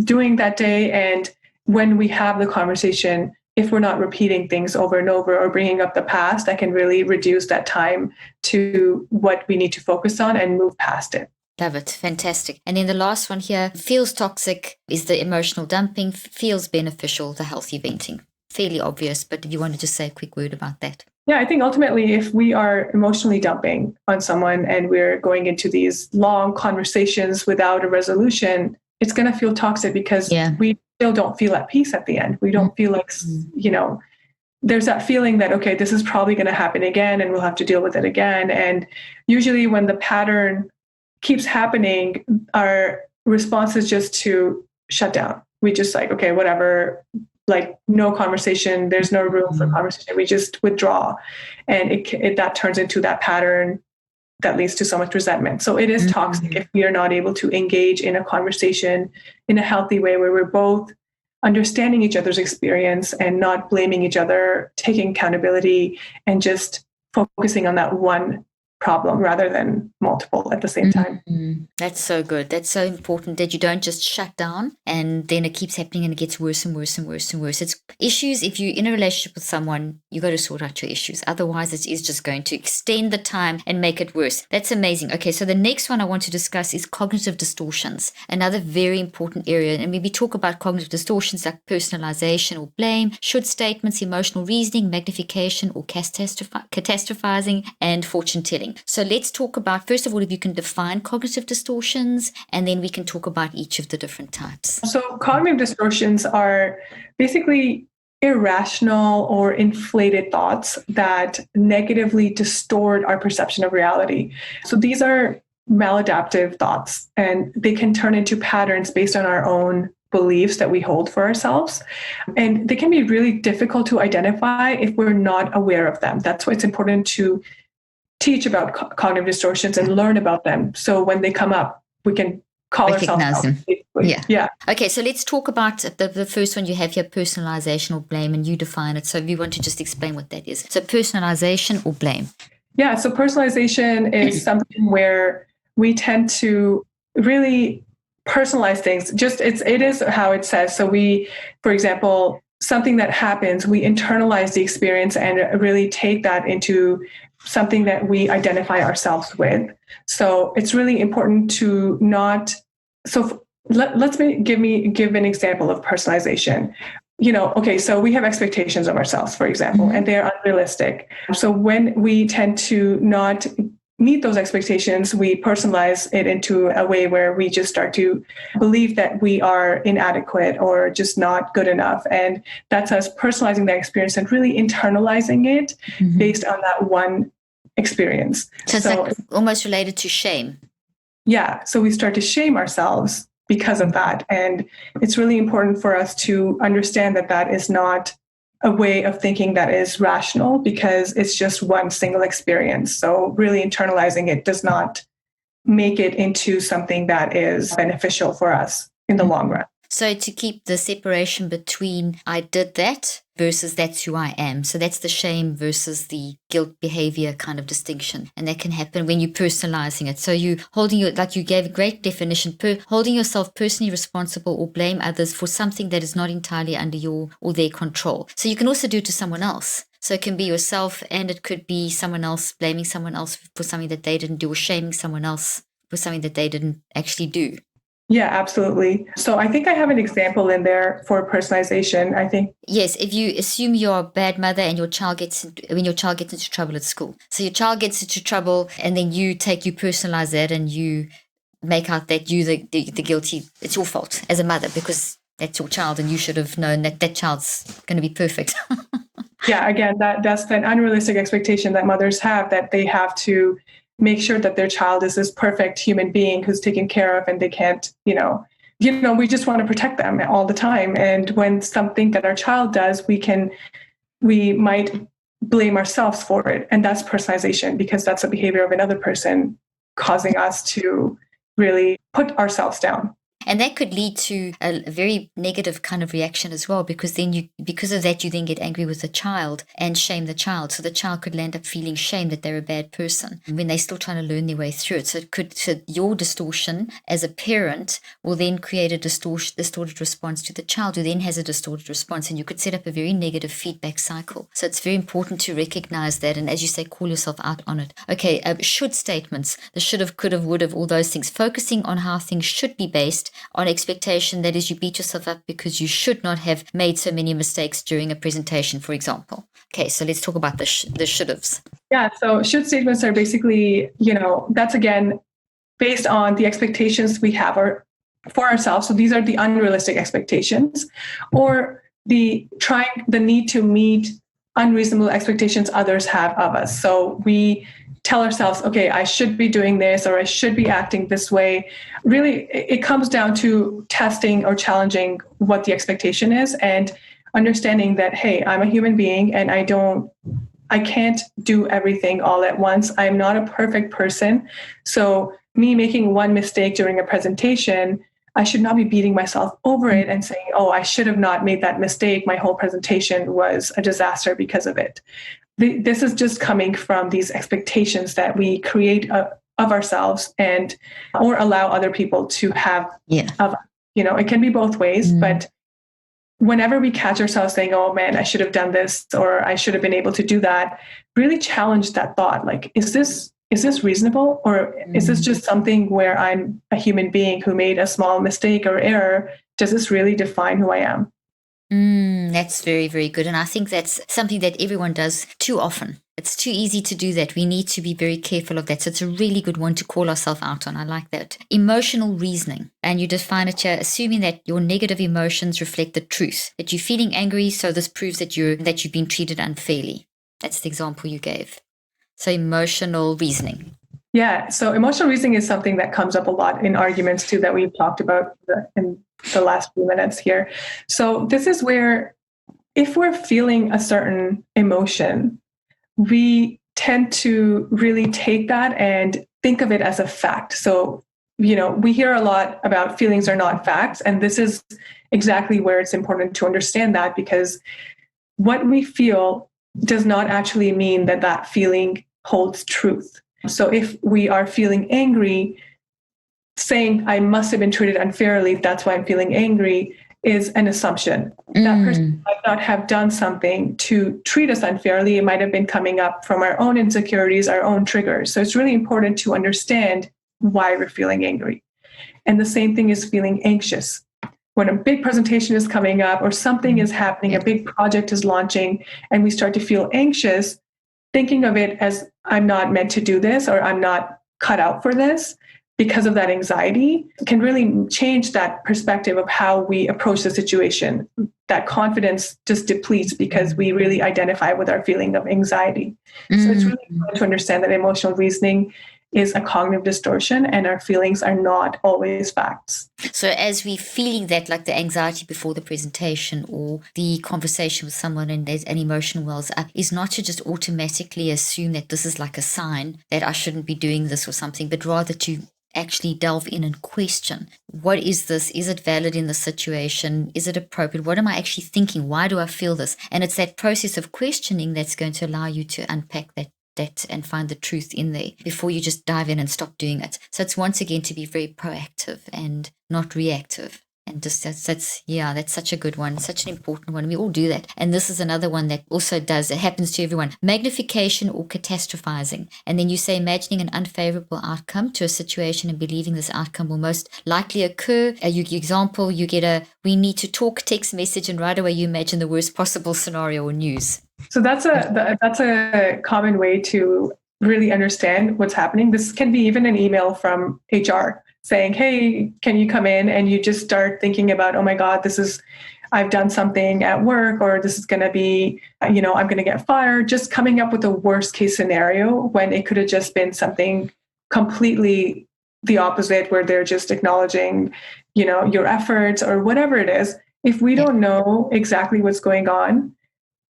doing that day. And when we have the conversation, if we're not repeating things over and over or bringing up the past, that can really reduce that time to what we need to focus on and move past it. Love it. Fantastic. And then the last one here, feels toxic is the emotional dumping, feels beneficial, the healthy venting. Fairly obvious, but if you want to just say a quick word about that. Yeah, I think ultimately, if we are emotionally dumping on someone and we're going into these long conversations without a resolution, it's going to feel toxic, because we still don't feel at peace at the end. We don't feel like, there's that feeling that, okay, this is probably going to happen again and we'll have to deal with it again. And usually when the pattern keeps happening, our response is just to shut down. We just like, okay, whatever, like no conversation. There's no room for conversation. We just withdraw, and that turns into that pattern that leads to so much resentment. So it is toxic if we are not able to engage in a conversation in a healthy way where we're both understanding each other's experience and not blaming each other, taking accountability, and just focusing on that one problem rather than multiple at the same time. That's so good. That's so important, that you don't just shut down and then it keeps happening and it gets worse and worse and worse and worse. It's issues. If you're in a relationship with someone, you got to sort out your issues. Otherwise, it is just going to extend the time and make it worse. That's amazing. Okay, so the next one I want to discuss is cognitive distortions, another very important area. And maybe talk about cognitive distortions like personalization or blame, should statements, emotional reasoning, magnification or catastrophizing, and fortune telling. So let's talk about, first of all, if you can define cognitive distortions, and then we can talk about each of the different types. So cognitive distortions are basically irrational or inflated thoughts that negatively distort our perception of reality. So these are maladaptive thoughts, and they can turn into patterns based on our own beliefs that we hold for ourselves. And they can be really difficult to identify if we're not aware of them. That's why it's important to teach about cognitive distortions and learn about them. So when they come up, we can call recognize ourselves them. Yeah. Okay, so let's talk about the first one you have here, personalization or blame, and you define it. So if you want to just explain what that is. So personalization or blame. Yeah, so personalization is something where we tend to really personalize things. It is how it says. So we, for example, something that happens, we internalize the experience and really take that into something that we identify ourselves with. So it's really important to not. So let's give an example of personalization. Okay, so we have expectations of ourselves, for example, and they're unrealistic. So when we tend to not meet those expectations, we personalize it into a way where we just start to believe that we are inadequate or just not good enough. And that's us personalizing that experience and really internalizing it based on that one experience. So it's like almost related to shame. Yeah. So we start to shame ourselves because of that. And it's really important for us to understand that that is not a way of thinking that is rational, because it's just one single experience. So really internalizing it does not make it into something that is beneficial for us in the long run. So to keep the separation between I did that versus that's who I am. So that's the shame versus the guilt behavior kind of distinction. And that can happen when you're personalizing it. So you holding your, like you gave a great definition, holding yourself personally responsible or blame others for something that is not entirely under your or their control. So you can also do it to someone else. So it can be yourself, and it could be someone else, blaming someone else for something that they didn't do, or shaming someone else for something that they didn't actually do. Yeah, absolutely. So I think I have an example in there for personalization. I think yes, if you assume you're a bad mother and your child gets into trouble at school. So your child gets into trouble, and then you personalize that, and you make out that you the guilty. It's your fault as a mother because that's your child, and you should have known that child's going to be perfect. Yeah, again, that's an unrealistic expectation that mothers have, that they have to make sure that their child is this perfect human being who's taken care of, and they can't, we just want to protect them all the time. And when something that our child does, we might blame ourselves for it. And that's personalization, because that's a behavior of another person causing us to really put ourselves down. And that could lead to a very negative kind of reaction as well, because then because of that, you then get angry with the child and shame the child. So the child could end up feeling shame that they're a bad person when they're still trying to learn their way through it. So your distortion as a parent will then create a distorted response to the child, who then has a distorted response, and you could set up a very negative feedback cycle. So it's very important to recognize that, and as you say, call yourself out on it. Okay, should statements, the should have, could have, would have, all those things, focusing on how things should be based on expectation. That is, you beat yourself up because you should not have made so many mistakes during a presentation, for example. Okay, so let's talk about the should-haves. Yeah, so should statements are basically, that's again based on the expectations we have for ourselves. So these are the unrealistic expectations, or the need to meet unreasonable expectations others have of us. So we tell ourselves, okay, I should be doing this, or I should be acting this way. Really, it comes down to testing or challenging what the expectation is, and understanding that, hey, I'm a human being, and I can't do everything all at once. I'm not a perfect person. So me making one mistake during a presentation, I should not be beating myself over it and saying, oh, I should have not made that mistake. My whole presentation was a disaster because of it. This is just coming from these expectations that we create of ourselves, or allow other people to have. Yeah. It can be both ways, but whenever we catch ourselves saying, oh man, I should have done this, or I should have been able to do that, really challenge that thought. Like, is this reasonable? Or is this just something where I'm a human being who made a small mistake or error? Does this really define who I am? That's very, very good. And I think that's something that everyone does too often. It's too easy to do that. We need to be very careful of that. So it's a really good one to call ourselves out on. I like that. Emotional reasoning. And you define it here, assuming that your negative emotions reflect the truth, that you're feeling angry, so this proves that you've been treated unfairly. That's the example you gave. So emotional reasoning. Yeah. So emotional reasoning is something that comes up a lot in arguments too, that we've talked about in the last few minutes here. So this is where, if we're feeling a certain emotion, we tend to really take that and think of it as a fact. So, we hear a lot about feelings are not facts. And this is exactly where it's important to understand that, because what we feel does not actually mean that feeling holds truth. So if we are feeling angry, saying I must have been treated unfairly, that's why I'm feeling angry, is an assumption. That person might not have done something to treat us unfairly. It might have been coming up from our own insecurities, our own triggers. So it's really important to understand why we're feeling angry. And the same thing is feeling anxious. When a big presentation is coming up, or something is happening, a big project is launching, and we start to feel anxious, thinking of it as I'm not meant to do this, or I'm not cut out for this, because of that anxiety, can really change that perspective of how we approach the situation. That confidence just depletes because we really identify with our feeling of anxiety. So it's really important to understand that emotional reasoning is a cognitive distortion, and our feelings are not always facts. So as we're feeling that, like the anxiety before the presentation or the conversation with someone, and there's an emotion wells up, is not to just automatically assume that this is like a sign that I shouldn't be doing this or something, but rather to actually delve in and question, what is this? Is it valid in the situation? Is it appropriate? What am I actually thinking? Why do I feel this? And it's that process of questioning that's going to allow you to unpack that and find the truth in there before you just dive in and stop doing it. So it's once again to be very proactive and not reactive. And just that's such a good one, such an important one. We all do that. And this is another one that also it happens to everyone. Magnification or catastrophizing. And then you say imagining an unfavorable outcome to a situation and believing this outcome will most likely occur. Example, you get we need to talk text message, and right away you imagine the worst possible scenario or news. So that's a common way to really understand what's happening. This can be even an email from HR saying, hey, can you come in? And you just start thinking about, oh my God, I've done something at work, or this is going to be, I'm going to get fired. Just coming up with a worst case scenario when it could have just been something completely the opposite, where they're just acknowledging, your efforts or whatever it is. If we don't know exactly what's going on,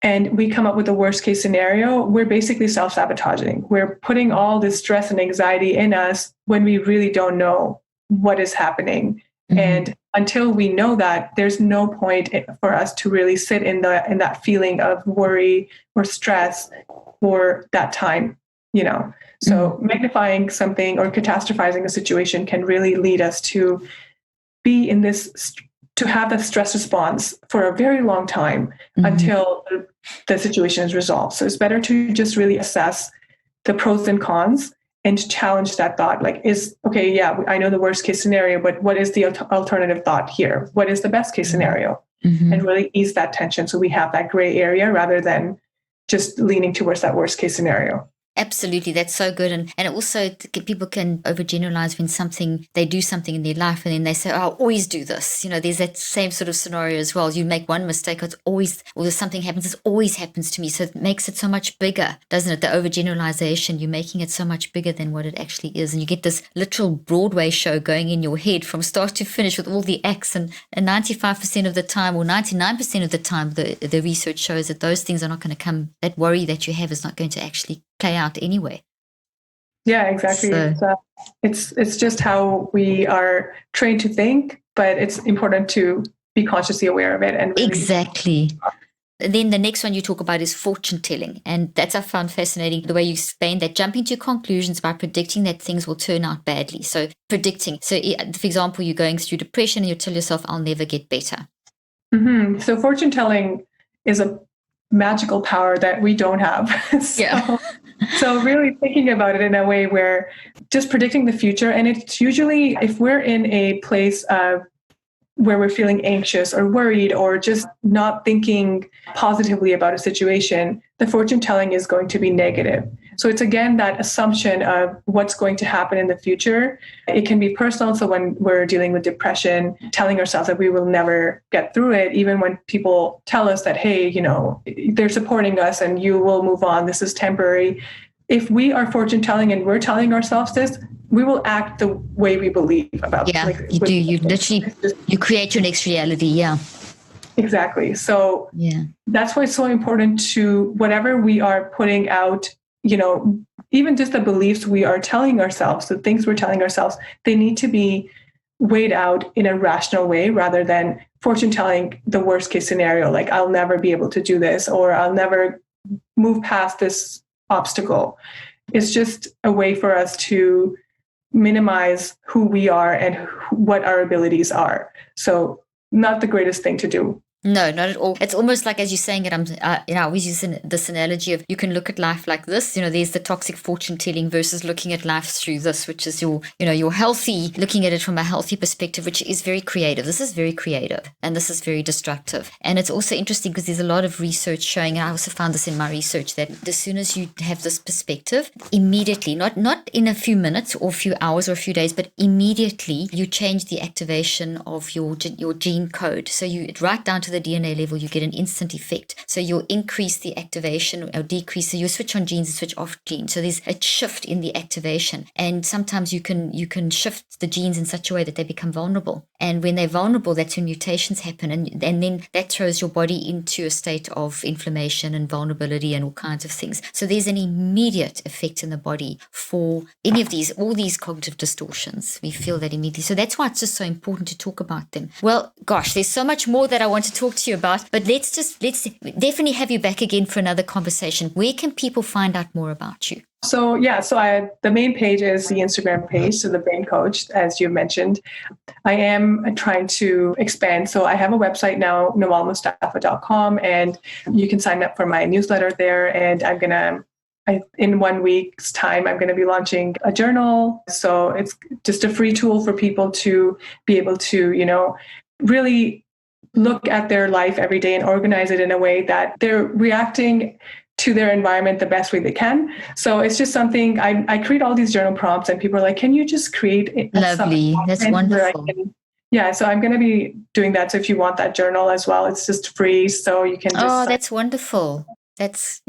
and we come up with a worst case scenario, we're basically self-sabotaging. We're putting all this stress and anxiety in us when we really don't know what is happening. Mm-hmm. And until we know that, there's no point for us to really sit in that feeling of worry or stress for that time, So magnifying something or catastrophizing a situation can really lead us to be in this, to have that stress response for a very long time until the situation is resolved. So it's better to just really assess the pros and cons and challenge that thought. Like, I know the worst case scenario, but what is the alternative thought here? What is the best case scenario? And really ease that tension so we have that gray area rather than just leaning towards that worst case scenario. Absolutely. That's so good. And also people can overgeneralize when they do something in their life and then they say, I'll always do this. There's that same sort of scenario as well. You make one mistake, or there's something happens, it always happens to me. So it makes it so much bigger, doesn't it? The overgeneralization, you're making it so much bigger than what it actually is. And you get this literal Broadway show going in your head from start to finish with all the acts. And 95% of the time, or 99% of the time, the research shows that those things are not going to come, that worry that you have is not going to actually play out anyway. Yeah, exactly. So, it's just how we are trained to think, but it's important to be consciously aware of it. And really exactly. Then the next one you talk about is fortune telling, and that's I found fascinating the way you explain that, jumping to conclusions by predicting that things will turn out badly. So predicting. So for example, you're going through depression and you tell yourself, I'll never get better. Mm-hmm. So fortune telling is a magical power that we don't have. So really thinking about it in a way where just predicting the future, and it's usually if we're in a place of where we're feeling anxious or worried or just not thinking positively about a situation, the fortune telling is going to be negative. So it's again that assumption of what's going to happen in the future. It can be personal. So when we're dealing with depression, telling ourselves that we will never get through it, even when people tell us that, hey, they're supporting us and you will move on, this is temporary. If we are fortune telling and we're telling ourselves this, we will act the way we believe about it. Yeah, you do. You literally, you create your next reality. Yeah. Exactly. So that's why it's so important to whatever we are putting out, even just the beliefs we are telling ourselves, the things we're telling ourselves, they need to be weighed out in a rational way rather than fortune telling the worst case scenario, like I'll never be able to do this or I'll never move past this obstacle. It's just a way for us to minimize who we are and what our abilities are. So not the greatest thing to do. No, not at all. It's almost like, as you're saying it, I always use this analogy of you can look at life like this. There's the toxic fortune telling versus looking at life through this, which is your healthy, looking at it from a healthy perspective, which is very creative. This is very creative and this is very destructive. And it's also interesting because there's a lot of research showing, and I also found this in my research, that as soon as you have this perspective, immediately, not in a few minutes or a few hours or a few days, but immediately you change the activation of your gene code. So you right down to to the DNA level, you get an instant effect. So you'll increase the activation or decrease. So you switch on genes and switch off genes. So there's a shift in the activation. And sometimes you can shift the genes in such a way that they become vulnerable. And when they're vulnerable, that's when mutations happen. And then that throws your body into a state of inflammation and vulnerability and all kinds of things. So there's an immediate effect in the body for any of these, all these cognitive distortions. We feel that immediately. So that's why it's just so important to talk about them. Well, gosh, there's so much more that I want to talk to you about, but let's definitely have you back again for another conversation. Where can people find out more about you? So the main page is the Instagram page, so the Brain Coach, as you mentioned. I am trying to expand. So I have a website now, nawalmustafa.com, and you can sign up for my newsletter there. And in 1 week's time, I'm going to be launching a journal. So it's just a free tool for people to be able to, really look at their life every day and organize it in a way that they're reacting to their environment the best way they can. So it's just something I create all these journal prompts, and people are like, can you just create Lovely. That's wonderful. So I'm going to be doing that. So if you want that journal as well, it's just free. So you can just that's wonderful. That's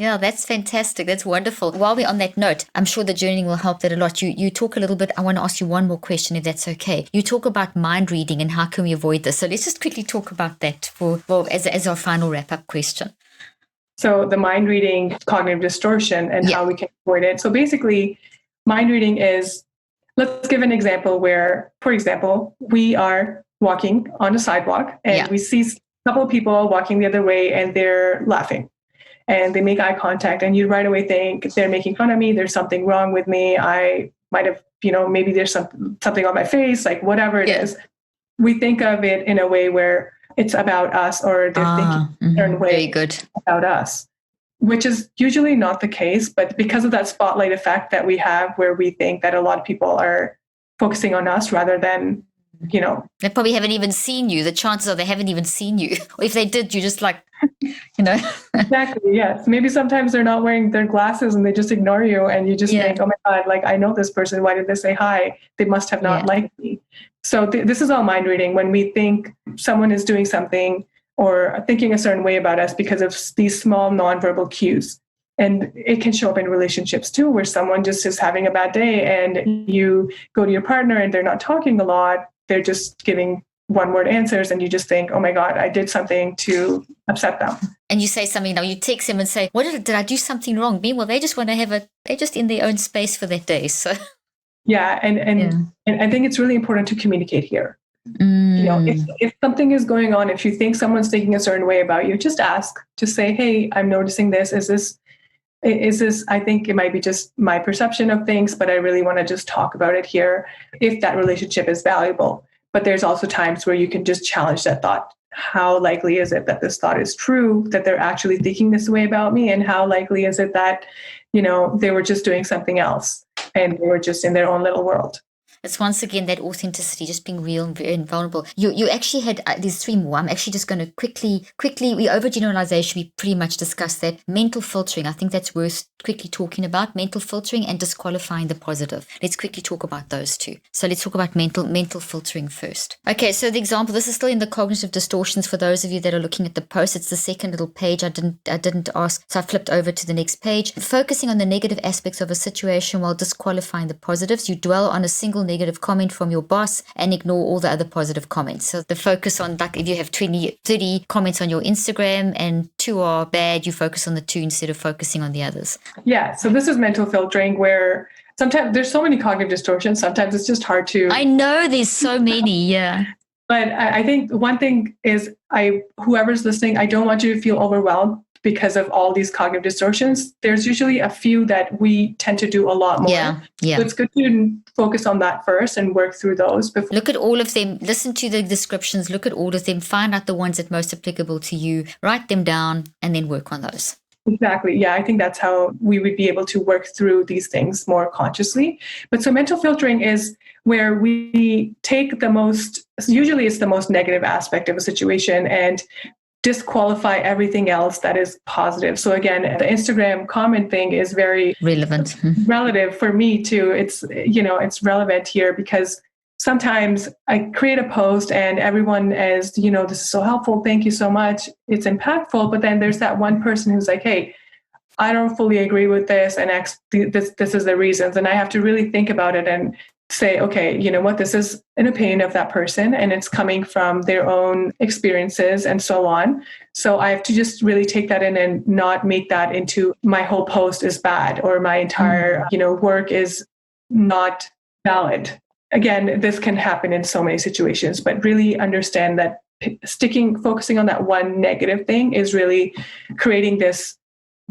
fantastic. That's wonderful. While we're on that note, I'm sure the journaling will help that a lot. You talk a little bit. I want to ask you one more question, if that's okay. You talk about mind reading and how can we avoid this. So let's just quickly talk about that as our final wrap up question. So the mind reading, cognitive distortion, and how we can avoid it. So basically, mind reading is, let's give an example where, for example, we are walking on a sidewalk and we see a couple of people walking the other way and they're laughing. And they make eye contact, and you right away think they're making fun of me. There's something wrong with me. I might have, maybe there's something on my face, like whatever it is. We think of it in a way where it's about us, or they're thinking a certain way about us, which is usually not the case. But because of that spotlight effect that we have, where we think that a lot of people are focusing on us rather than, they probably haven't even seen you. The chances are they haven't even seen you. Or if they did, you're just like, Exactly. Yes. Maybe sometimes they're not wearing their glasses and they just ignore you, and you just think, oh my God, like I know this person. Why did they say hi? They must have not liked me. So this is all mind reading, when we think someone is doing something or thinking a certain way about us because of these small nonverbal cues. And it can show up in relationships too, where someone just is having a bad day and you go to your partner and they're not talking a lot. They're just giving one-word answers, and you just think, oh my God, I did something to upset them. And you say something, you text them and say, did I do something wrong? Meanwhile, they just want to they're just in their own space for that day. So and I think it's really important to communicate here. If something is going on, if you think someone's thinking a certain way about you, just ask. Just say, hey, I'm noticing this. Is this, I think it might be just my perception of things, but I really want to just talk about it here, if that relationship is valuable. But there's also times where you can just challenge that thought. How likely is it that this thought is true, that they're actually thinking this way about me? And how likely is it that, they were just doing something else and they were just in their own little world? It's once again that authenticity, just being real and vulnerable. You actually had these three more. I'm actually just going to quickly, we overgeneralization, we pretty much discussed that. Mental filtering, I think that's worth quickly talking about. Mental filtering and disqualifying the positive. Let's quickly talk about those two. So let's talk about mental filtering first. Okay, so the example, this is still in the cognitive distortions. For those of you that are looking at the post, it's the second little page. I didn't ask, so I flipped over to the next page. Focusing on the negative aspects of a situation while disqualifying the positives. You dwell on a single negative comment from your boss and ignore all the other positive comments. So the focus on, like if you have 20, 30 comments on your Instagram and 2 are bad, you focus on the 2 instead of focusing on the others. Yeah. So this is mental filtering, where sometimes there's so many cognitive distortions. Sometimes it's just hard to. I know there's so many. Yeah. But I think one thing is, whoever's listening, I don't want you to feel overwhelmed because of all these cognitive distortions. There's usually a few that we tend to do a lot more. Yeah. So it's good to focus on that first and work through those. Look at all of them. Listen to the descriptions. Look at all of them. Find out the ones that are most applicable to you. Write them down and then work on those. Exactly. Yeah, I think that's how we would be able to work through these things more consciously. But so mental filtering is where we take usually it's the most negative aspect of a situation, and disqualify everything else that is positive. So again, the Instagram comment thing is very relevant relative for me too. It's relevant here because sometimes I create a post and everyone is, this is so helpful. Thank you so much. It's impactful. But then there's that one person who's like, hey, I don't fully agree with this, and this is the reasons. And I have to really think about it and say, okay, you know what, this is an opinion of that person and it's coming from their own experiences and so on. So I have to just really take that in and not make that into my whole post is bad or my entire, work is not valid. Again, this can happen in so many situations, but really understand that focusing on that one negative thing is really creating this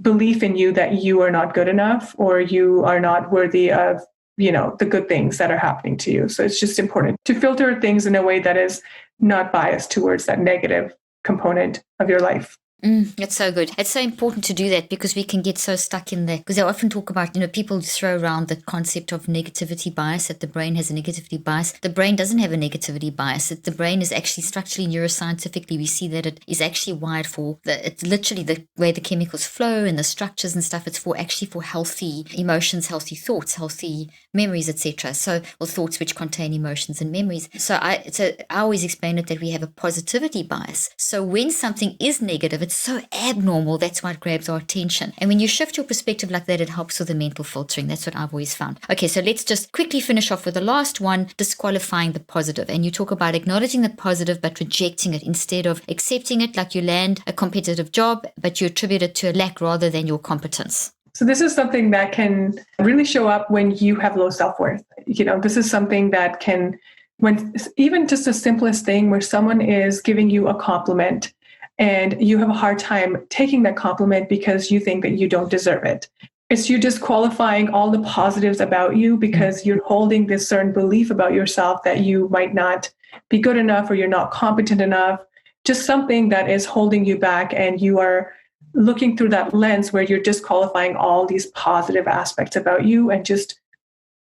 belief in you that you are not good enough or you are not worthy of, the good things that are happening to you. So it's just important to filter things in a way that is not biased towards that negative component of your life. It's so good. It's so important to do that because we can get so stuck in there. Because I often talk about, people throw around the concept of negativity bias, that the brain has a negativity bias. The brain doesn't have a negativity bias. The brain is actually structurally, neuroscientifically, we see that it is actually wired for, it's literally the way the chemicals flow and the structures and stuff. It's for healthy emotions, healthy thoughts, healthy memories, etc. So, or thoughts which contain emotions and memories. So I always explain it that we have a positivity bias. So when something is negative, it's so abnormal. That's why it grabs our attention. And when you shift your perspective like that, it helps with the mental filtering. That's what I've always found. Okay, so let's just quickly finish off with the last one, disqualifying the positive. And you talk about acknowledging the positive, but rejecting it instead of accepting it, like you land a competitive job, but you attribute it to a lack rather than your competence. So this is something that can really show up when you have low self-worth. This is something that can, when even just the simplest thing where someone is giving you a compliment and you have a hard time taking that compliment because you think that you don't deserve it. It's you disqualifying all the positives about you because you're holding this certain belief about yourself that you might not be good enough or you're not competent enough, just something that is holding you back, and you are looking through that lens where you're disqualifying all these positive aspects about you and just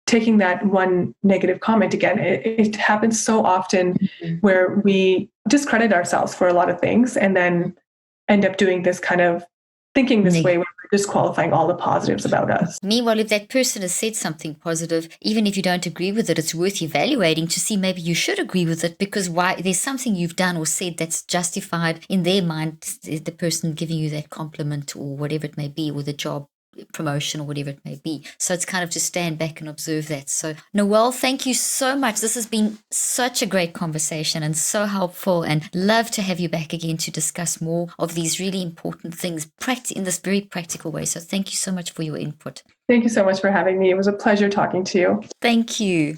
taking that one negative comment. Again, it happens so often where we discredit ourselves for a lot of things and then end up doing this kind of thinking this way where we're disqualifying all the positives about us. Meanwhile, if that person has said something positive, even if you don't agree with it, it's worth evaluating to see maybe you should agree with it, because why there's something you've done or said that's justified in their mind, the person giving you that compliment or whatever it may be, or the job promotion or whatever it may be. So it's kind of just stand back and observe that. So Nawal, thank you so much. This has been such a great conversation and so helpful, and love to have you back again to discuss more of these really important things in this very practical way. So thank you so much for your input. Thank you so much for having me. It was a pleasure talking to you. Thank you.